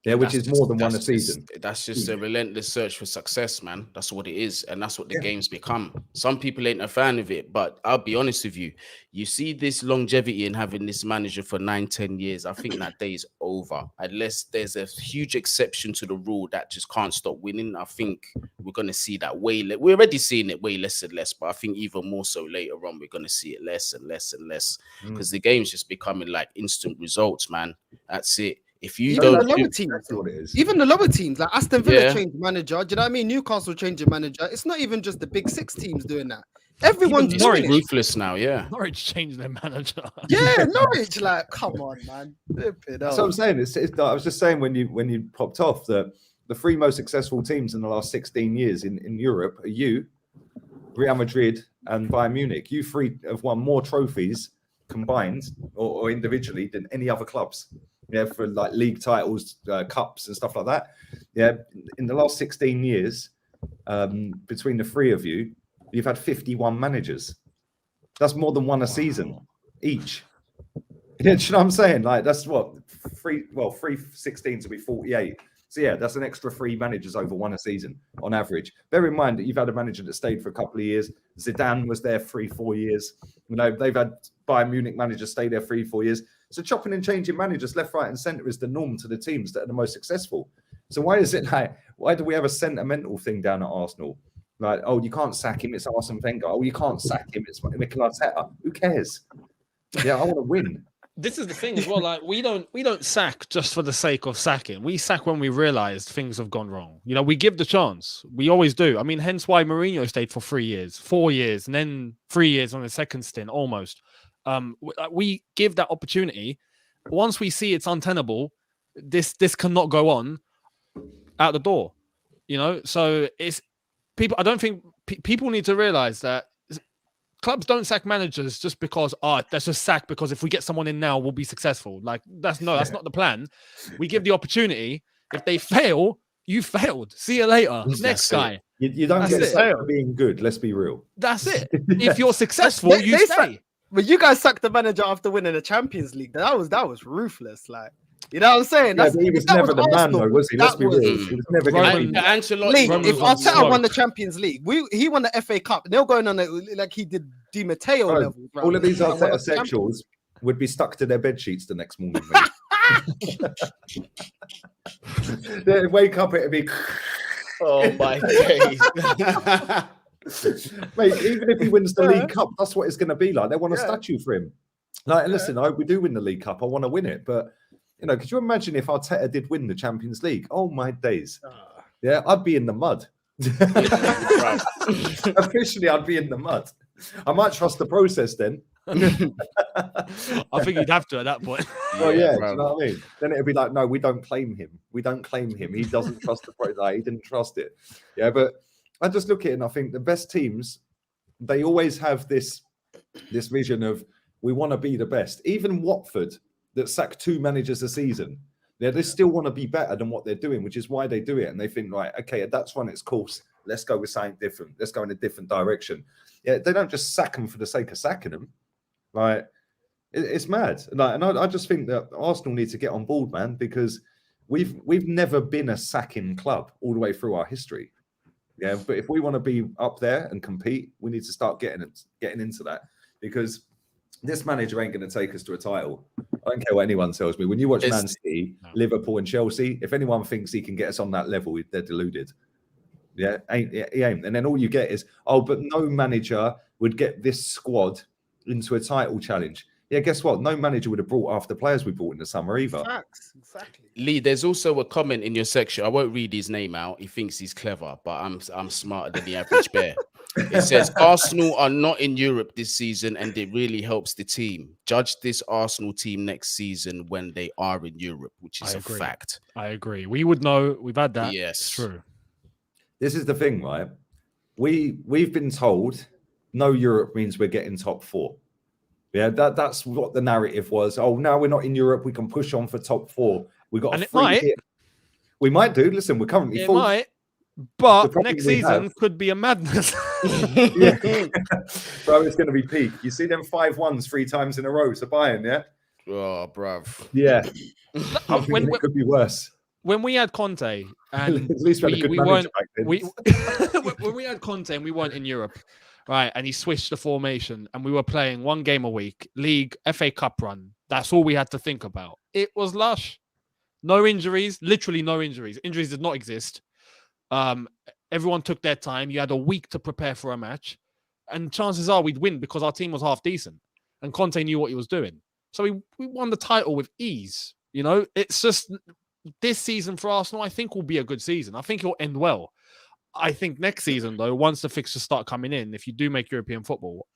Yeah, which is more than one a season. That's just a relentless search for success, man. That's what it is. And that's what the game's become. Some people ain't a fan of it, but I'll be honest with you. You see this longevity in having this manager for 9-10 years. I think that day is over. Unless there's a huge exception to the rule that just can't stop winning. I think we're going to see that we're already seeing it way less and less, but I think even more so later on, we're going to see it less and less and less because the game's just becoming like instant results, man. That's it. If you Even don't, the lower teams, what it is. even the lower teams, like Aston Villa Yeah. changed manager. Do you know what I mean? Newcastle changing manager. It's not even just the big six teams doing that. Everyone's Even doing it. ruthless now, yeah. Norwich changed their manager. Yeah, Norwich, like, come on, man. Flip it That's out. what I'm saying. I was just saying when you popped off that the three most successful teams in the last 16 years in Europe are you, Real Madrid, and Bayern Munich. You three have won more trophies combined or individually than any other clubs. Yeah, for like league titles, cups, and stuff like that. Yeah, in the last 16 years, between the three of you, you've had 51 managers. That's more than one a season each. Yeah, do you know what I'm saying? Like that's what 316 to be 48. So yeah, that's an extra 3 managers over one a season on average. Bear in mind that you've had a manager that stayed for a couple of years. Zidane was there 3-4 years. You know, they've had Bayern Munich managers stay there 3-4 years. So chopping and changing managers left, right, and centre is the norm to the teams that are the most successful. So why do we have a sentimental thing down at Arsenal? Like, oh, you can't sack him, it's Arsene Wenger. Oh, you can't sack him, it's Mikel Arteta. Who cares? Yeah, I want to win. This is the thing as well. Like we don't sack just for the sake of sacking. We sack when we realized things have gone wrong. You know, we give the chance. We always do. I mean, hence why Mourinho stayed for 3 years, 4 years, and then 3 years on his second stint almost. We give that opportunity. Once we see it's untenable, this cannot go on out the door. You know, so it's people. I don't think people need to realize that clubs don't sack managers just because let's just sack because if we get someone in now, we'll be successful. Like that's not the plan. We give the opportunity. If they fail, you failed. See you later. Next guy. You don't get sacked for being good. Let's be real. That's it. If you're successful, you stay. But you guys sacked the manager after winning the Champions League. That was ruthless. Like, you know what I'm saying? Yeah, but he was never the man, though, was he? Let's be real. He was never going to be. Lee, if Arteta won the Champions League, he won the FA Cup. They're going on it like he did Di Matteo levels. All of these Arteta sexuals would be stuck to their bed sheets the next morning. They'd wake up, it'd be. Oh my days. Mate, even if he wins the League Cup, that's what it's going to be like. They want a statue for him. Like, listen, I hope we do win the League Cup. I want to win it, but you know, could you imagine if Arteta did win the Champions League? Oh my days! Yeah, I'd be in the mud. Officially, I'd be in the mud. I might trust the process then. I think you'd have to at that point. Well, yeah, do you know what I mean? Then it'd be like, no, we don't claim him. We don't claim him. He doesn't trust the process. Like, he didn't trust it. Yeah, but I just look at it and I think the best teams, they always have this vision of we want to be the best. Even Watford, that sack 2 managers a season, they still want to be better than what they're doing, which is why they do it. And they think, right, okay, that's run its course. Let's go with something different. Let's go in a different direction. Yeah, they don't just sack them for the sake of sacking them. Like, it's mad. Like, and I just think that Arsenal need to get on board, man, because we've never been a sacking club all the way through our history. Yeah, but if we want to be up there and compete, we need to start getting into that, because this manager ain't going to take us to a title. I don't care what anyone tells me. When you watch Man City, Liverpool, and Chelsea, if anyone thinks he can get us on that level, they're deluded. Yeah, he ain't. And then all you get is, but no manager would get this squad into a title challenge. Yeah, guess what? No manager would have brought half the players we brought in the summer either. Facts, exactly. Lee, there's also a comment in your section. I won't read his name out. He thinks he's clever, but I'm smarter than the average bear. It says Arsenal are not in Europe this season, and it really helps the team. Judge this Arsenal team next season when they are in Europe, which is a fact. I agree. We would know. We've had that. Yes, it's true. This is the thing, right? We've been told no Europe means we're getting top 4. Yeah, that's what the narrative was. Oh, now we're not in Europe. We can push on for top 4. We got a free hit. We might do. Listen, we're currently it fourth. Might, but next season could be a madness. Yeah. Bro, it's going to be peak. You see them 5-1s 3 times in a row to Bayern, yeah? Oh, bruv. Yeah. I'm thinking it could be worse. When we had Conte, and at least we weren't, when we had Conte and we weren't in Europe, right? And he switched the formation, and we were playing 1 game a week, league, FA Cup run. That's all we had to think about. It was lush. No injuries, literally no injuries. Injuries did not exist. Everyone took their time. You had a week to prepare for a match, and chances are we'd win because our team was half decent, and Conte knew what he was doing. So we won the title with ease. You know, it's just this season for Arsenal, I think will be a good season. I think it'll end well. I think next season, though, once the fixtures start coming in, if you do make European football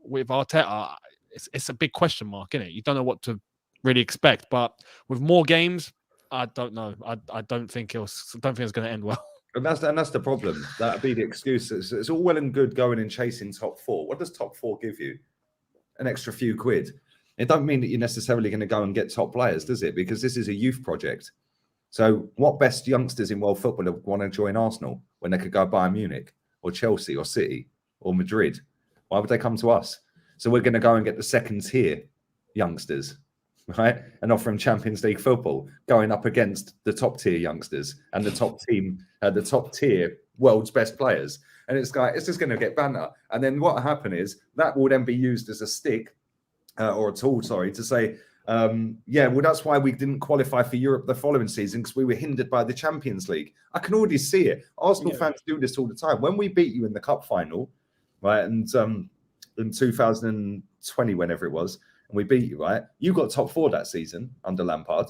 with Arteta, it's a big question mark, isn't it? You don't know what to really expect, but with more games, I don't know. I don't think it's going to end well. And that's the problem. That'd be the excuse. It's all well and good going and chasing top 4. What does top 4 give you? An extra few quid. It don't mean that you're necessarily going to go and get top players, does it? Because this is a youth project. So what best youngsters in world football want to join Arsenal when they could go Bayern Munich or Chelsea or City or Madrid? Why would they come to us? So we're going to go and get the second tier youngsters, right? And offer them Champions League football, going up against the top tier youngsters and the top team, the top tier world's best players. And it's just going to get banter. And then what will happen is that will then be used as a stick or a tool, to say, yeah, well, that's why we didn't qualify for Europe the following season, because we were hindered by the Champions League. I can already see it. Arsenal fans do this all the time. When we beat you in the cup final, right, and in 2020, whenever it was, and we beat you, right, you got top 4 that season under Lampard.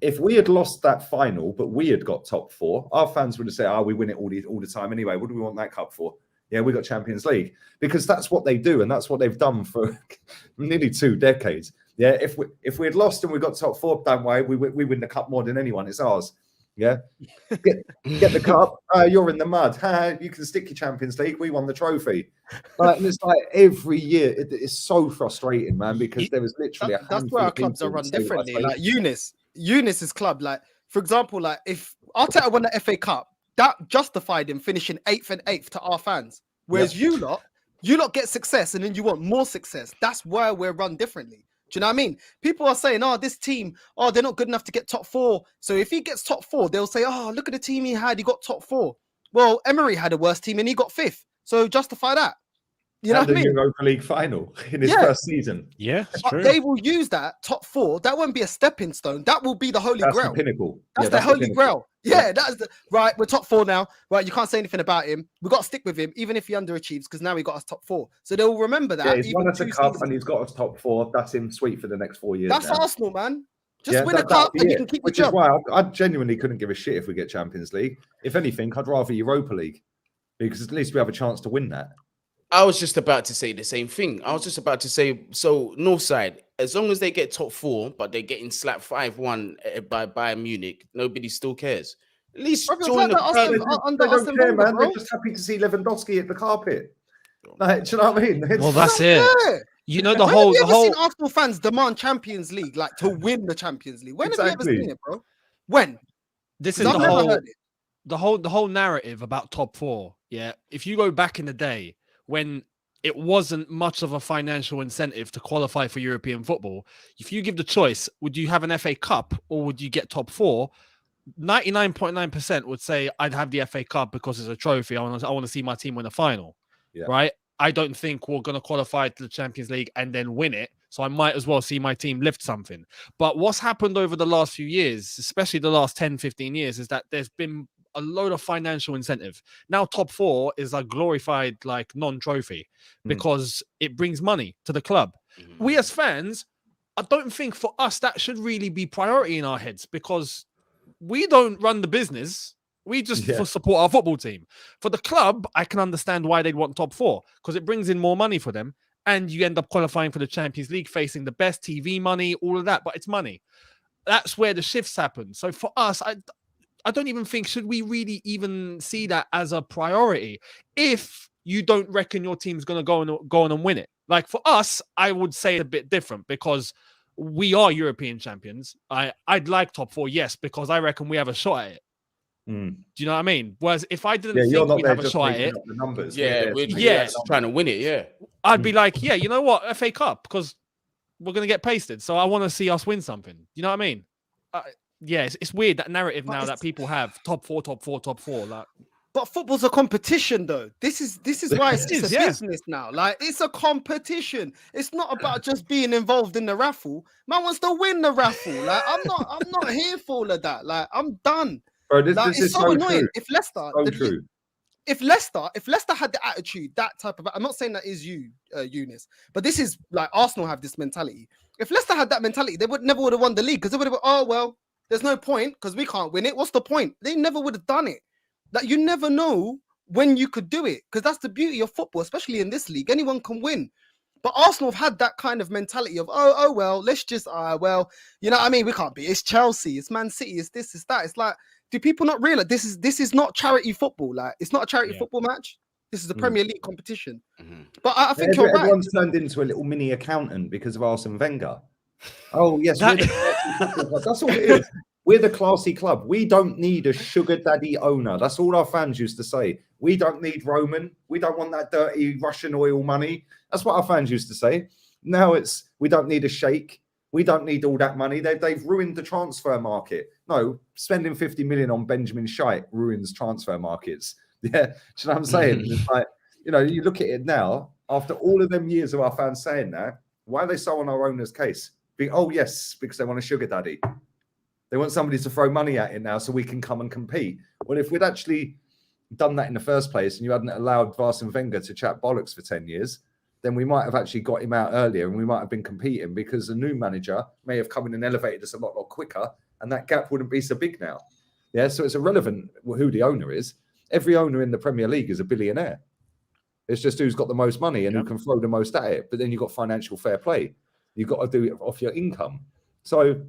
If we had lost that final, but we had got top 4, our fans would have said, we win it all the time anyway. What do we want that cup for? Yeah, we got Champions League, because that's what they do, and that's what they've done for nearly 2 decades. Yeah, if we had lost and we got top 4, don't worry, we win the cup more than anyone. It's ours. Yeah, get the cup. You're in the mud. You can stick your Champions League. We won the trophy. And it's like every year. It's so frustrating, man, because there was literally that's where our clubs are run differently. Like Eunice's club. Like, for example, like if Arteta won the FA Cup, that justified him finishing 8th and 8th to our fans. Whereas you lot get success and then you want more success. That's why we're run differently. Do you know what I mean? People are saying, this team, they're not good enough to get top 4. So if he gets top 4, they'll say, look at the team he had. He got top 4. Well, Emery had a worse team and he got 5th. So justify that. You know what I mean? Europa League final in his first season. Yeah, it's true. They will use that top 4. That won't be a stepping stone. That will be the holy grail. The pinnacle. That's the holy grail. Yeah, that is right. We're top 4 now. Right, you can't say anything about him. We got to stick with him, even if he underachieves, because now he got us top 4. So they'll remember that. Yeah, he's won us a cup and he's got us top 4. That's him sweet for the next 4 years. That's Arsenal, man. Just win a cup and you can keep Which is why I genuinely couldn't give a shit if we get Champions League. If anything, I'd rather Europa League, because at least we have a chance to win that. I was just about to say the same thing. I was just about to say, so Northside, as long as they get top 4, but they're getting slapped 5-1 by Bayern Munich, nobody still cares. At least join the they don't care, man. They're just happy to see Lewandowski hit the carpet. Like, do you know what I mean? Well, that's it. You know, the whole seen Arsenal fans demand Champions League, like to win the Champions League. When have you ever seen it, bro? When? This is the whole narrative about top 4. Yeah, if you go back in the day when it wasn't much of a financial incentive to qualify for European football, if you give the choice, would you have an FA Cup or would you get top 4? 99.9% would say I'd have the FA Cup because it's a trophy. I want to see my team win a final, right? I don't think we're going to qualify to the Champions League and then win it, so I might as well see my team lift something. But what's happened over the last few years, especially the last 10, 15 years, is that there's been a load of financial incentive. Now top 4 is a glorified like non-trophy because it brings money to the club. We as fans, I don't think for us that should really be priority in our heads, because we don't run the business. We just Yeah. support our football team. For the club, I can understand why they'd want top 4 because it brings in more money for them, and you end up qualifying for the Champions League, facing the best TV money, all of that. But it's money. That's where the shifts happen. So for us, I don't even think, should we really even see that as a priority if you don't reckon your team's going to go on and win it? Like for us, I would say a bit different because we are European champions. I'd like top 4, yes, because I reckon we have a shot at it. Mm. Do you know what I mean? Whereas if I didn't You're think not we'd there have a just shot at making it, up the numbers. Yeah, we're Yeah. trying to win it. Yeah, I'd be like, yeah, you know what, FA Cup, because we're going to get pasted. So I want to see us win something. You know what I mean? Yeah, it's weird, that narrative But now that people have top 4. Like, But football's a competition, though. This is why it's It is, a yeah. business now. Like, it's a competition. It's not about just being involved in the raffle. Man wants to win the raffle. Like, I'm not here for all of that. Like, I'm done. Bro, this Like, is it's so so annoying. true. If Leicester, So true. if Leicester had the attitude, that type of, I'm not saying that is you, Eunice, but this is like Arsenal have this mentality. If Leicester had that mentality, they never would have won the league, because they would have, oh well, there's no point because we can't win it. What's the point? They never would have done it. That you never know when you could do it, because that's the beauty of football, especially in this league. Anyone can win. But Arsenal have had that kind of mentality of, oh well, let's just, well, you know what I mean? We can't be. It's Chelsea, it's Man City, it's this, it's that. It's like, do people not realize this is not charity football? Like, it's not a charity football match. This is a Premier League competition. But I think you're right. Everyone's turned into a little mini accountant because of Arsene Wenger. Oh yes, we're the classy football club. That's all it is. We're the classy club. We don't need a sugar daddy owner. That's all our fans used to say. We don't need Roman. We don't want that dirty Russian oil money. That's what our fans used to say. Now it's, we don't need a sheikh. We don't need all that money. They've ruined the transfer market. No, spending 50 million on Benjamin Scheidt ruins transfer markets. Yeah, do you know what I'm saying? It's like, you know, you look at it now, after all of them years of our fans saying that, why are they so on our owner's case? Oh, yes, because they want a sugar daddy. They want somebody to throw money at it now so we can come and compete. Well, if we'd actually done that in the first place and you hadn't allowed Arsene Wenger to chat bollocks for 10 years, then we might have actually got him out earlier and we might have been competing, because the new manager may have come in and elevated us a lot quicker, and that gap wouldn't be so big now. Yeah, so it's irrelevant who the owner is. Every owner in the Premier League is a billionaire. It's just who's got the most money and who can throw the most at it. But then you've got financial fair play. You've got to do it off your income. So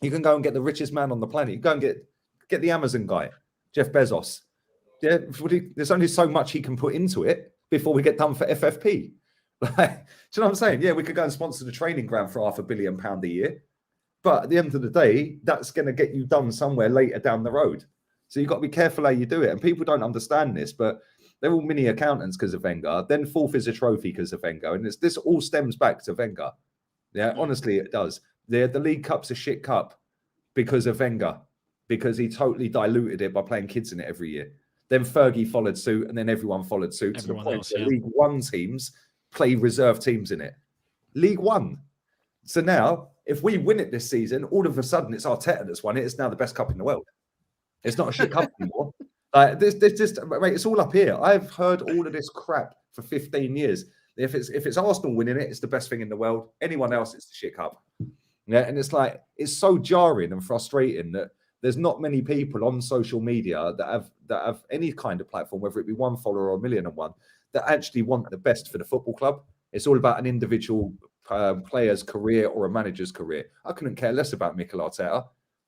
you can go and get the richest man on the planet. You go and get the Amazon guy, Jeff Bezos. Yeah, there's only so much he can put into it before we get done for FFP. Like, do you know what I'm saying? Yeah, we could go and sponsor the training ground for £500 million a year. But at the end of the day, that's going to get you done somewhere later down the road. So you've got to be careful how you do it. And people don't understand this, but they're all mini accountants because of Wenger. Then fourth is a trophy because of Wenger. And this all stems back to Wenger. Yeah, honestly, it does. The League Cup's a shit cup because of Wenger, because he totally diluted it by playing kids in it every year. Then Fergie followed suit, and then everyone followed suit to the point where League One teams play reserve teams in it. League One. So now, if we win it this season, all of a sudden it's Arteta that's won it. It's now the best cup in the world. It's not a shit cup anymore. This just, mate, it's all up here. I've heard all of this crap for 15 years. If it's Arsenal winning it, it's the best thing in the world. Anyone else, it's the shit cup. Yeah, and it's like, it's so jarring and frustrating that there's not many people on social media that have any kind of platform, whether it be one follower or 1,000,001, that actually want the best for the football club. It's all about an individual player's career or a manager's career. I couldn't care less about Mikel Arteta.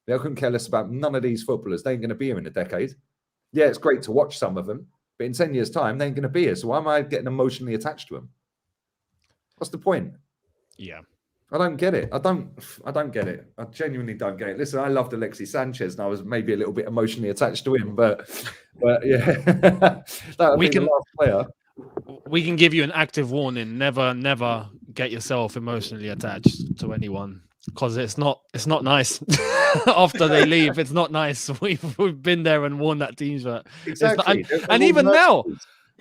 I couldn't care less about none of these footballers. They ain't going to be here in a decade. Yeah, it's great to watch some of them, but in 10 years' time, they ain't going to be here. So why am I getting emotionally attached to them? What's the point? Yeah. I don't get it. I don't get it. I genuinely don't get it. Listen, I loved Alexis Sanchez, and I was maybe a little bit emotionally attached to him, but yeah, that would be the last player. We can give you an active warning: never get yourself emotionally attached to anyone, because it's not nice. After they leave, it's not nice. We've been there and worn that team shirt. Exactly. And even now.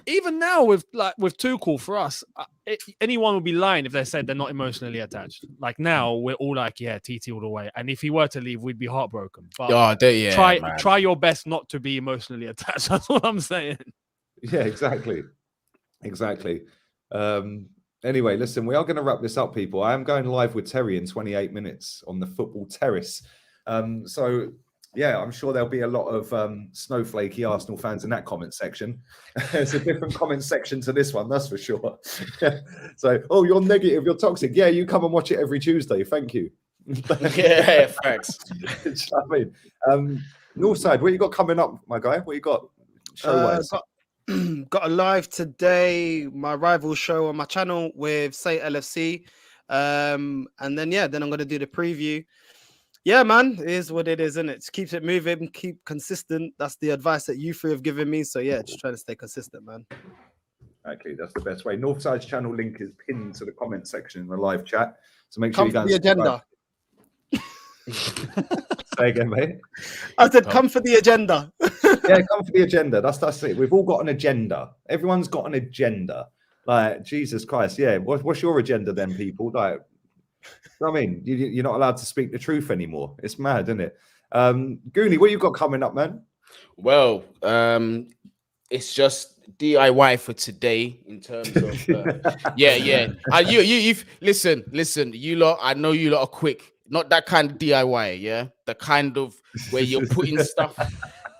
Even now, with Tuchel, for us, anyone would be lying if they said they're not emotionally attached. Like now, we're all like, yeah, TT all the way. And if he were to leave, we'd be heartbroken. But try your best not to be emotionally attached. That's what I'm saying. Yeah, exactly. Anyway, listen, we are going to wrap this up, people. I am going live with Terry in 28 minutes on the Football Terrace. So yeah, I'm sure there'll be a lot of snowflakey Arsenal fans in that comment section. It's a different comment section to this one, that's for sure. So, oh, you're negative, you're toxic. Yeah, you come and watch it every Tuesday. Thank you. Yeah, facts. Do you know what I mean? Northside, what you got coming up, my guy? What you got? Show-wise? Got a live today, my rival show on my channel with Say LFC. And then I'm gonna do the preview. Yeah, man, it is what it is, isn't it? Just keeps it moving, keep consistent. That's the advice that you three have given me. So yeah, just trying to stay consistent, man. Exactly, that's the best way. Northside's channel link is pinned to the comment section in the live chat. So make sure Come you go for the agenda. Say again, mate. I said, come for the agenda. Yeah, come for the agenda. That's it. We've all got an agenda. Everyone's got an agenda. Like, Jesus Christ. Yeah. What's your agenda then, people? Like, you know what I mean? You're not allowed to speak the truth anymore. It's mad, isn't it? Goonie, what you got coming up, man? Well, it's just DIY for today in terms of you've listen, you lot. I know you lot are quick. Not that kind of DIY, yeah. The kind of where you're putting stuff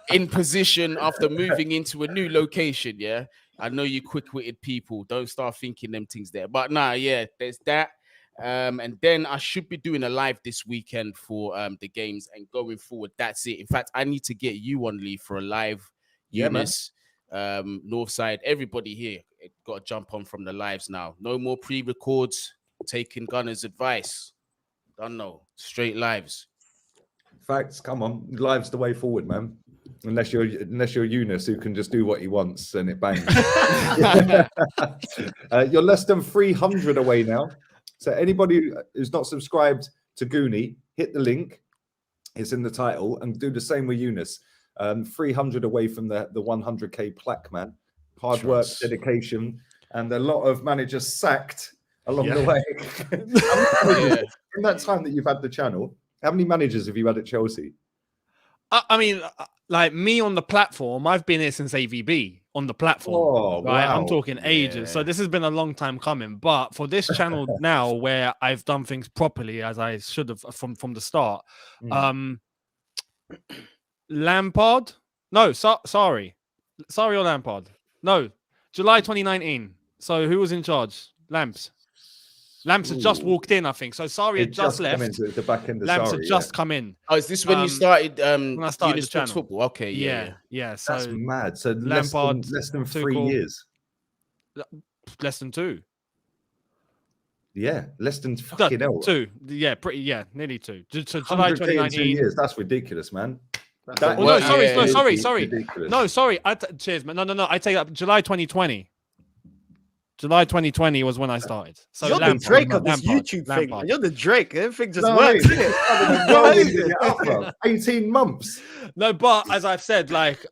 in position after moving into a new location, yeah. I know you quick-witted people. Don't start thinking them things there. But nah, yeah, there's that. And then I should be doing a live this weekend for the games, and going forward, that's it. In fact, I need to get you on, Lee, for a live. Eunice, Northside, everybody here got to jump on from the lives now. No more pre-records, taking Gunner's advice. Don't know, straight lives. Facts, come on, live's the way forward, man. Unless you're Eunice, who can just do what he wants and it bangs. You're less than 300 away now. So anybody who's not subscribed to Goonie, hit the link. It's in the title, and do the same with Eunice. 300 away from the 100k plaque, man. Hard work, dedication, and a lot of managers sacked along the way. In that time that you've had the channel, how many managers have you had at Chelsea? I mean, like me on the platform, I've been here since AVB on the platform. Right, wow. I'm talking ages. So this has been a long time coming. But for this channel now, where I've done things properly as I should have from the start, Lampard? No, sorry or Lampard? No, July 2019. So who was in charge? Lamps had just walked in, I think. So Sari had just left. The back end of Lamps Sari, had just come in. Oh, is this when you started? When I started the channel. Football. Okay, yeah. So that's mad. So Lampard, less than 3 years. Less than 2. Yeah, less than fucking hell. 2. Yeah, nearly 2. So July 2019. 2 years. That's ridiculous, man. Sorry. No, sorry. Cheers, man. No. I take that. July 2020. July 2020 was when I started. So you're the Drake of this YouTube thing. Man. You're the Drake. Everything just works. 18 months. No, but as I've said, like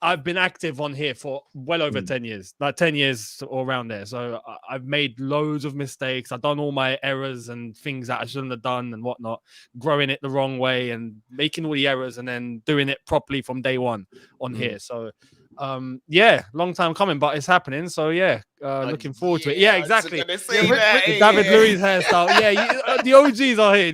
I've been active on here for well over 10 years, like 10 years or around there. So I've made loads of mistakes. I've done all my errors and things that I shouldn't have done and whatnot, growing it the wrong way and making all the errors and then doing it properly from day one on here. So long time coming, but it's happening. So looking forward to it. Yeah, exactly. David Louis hairstyle. The OGs are here.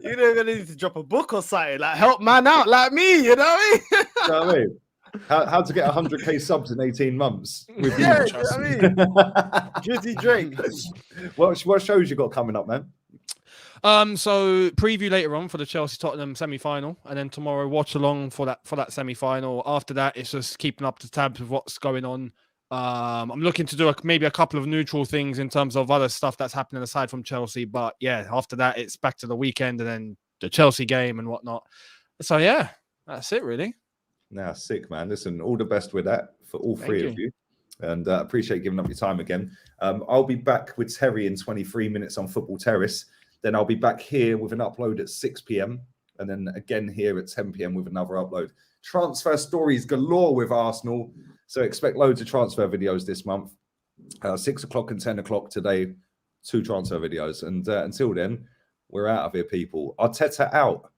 You're gonna need to drop a book or something, like help man out like me, you know what I mean? You know what I mean? How to get 100k subs in 18 months with you know what I mean? Drizzy Drake. What shows you got coming up, man? So preview later on for the Chelsea Tottenham semi-final, and then tomorrow watch along for that semi-final. After that, it's just keeping up to tabs with what's going on. I'm looking to do maybe a couple of neutral things in terms of other stuff that's happening aside from Chelsea. But yeah, after that, it's back to the weekend and then the Chelsea game and whatnot. So yeah, that's it really. Nah, sick, man. Listen, all the best with that for all three of you. And appreciate giving up your time again. I'll be back with Terry in 23 minutes on Football Terrace. Then I'll be back here with an upload at 6 p.m. and then again here at 10 p.m. with another upload. Transfer stories galore with Arsenal. So expect loads of transfer videos this month. 6 o'clock and 10 o'clock today, 2 transfer videos. And until then, we're out of here, people. Arteta out.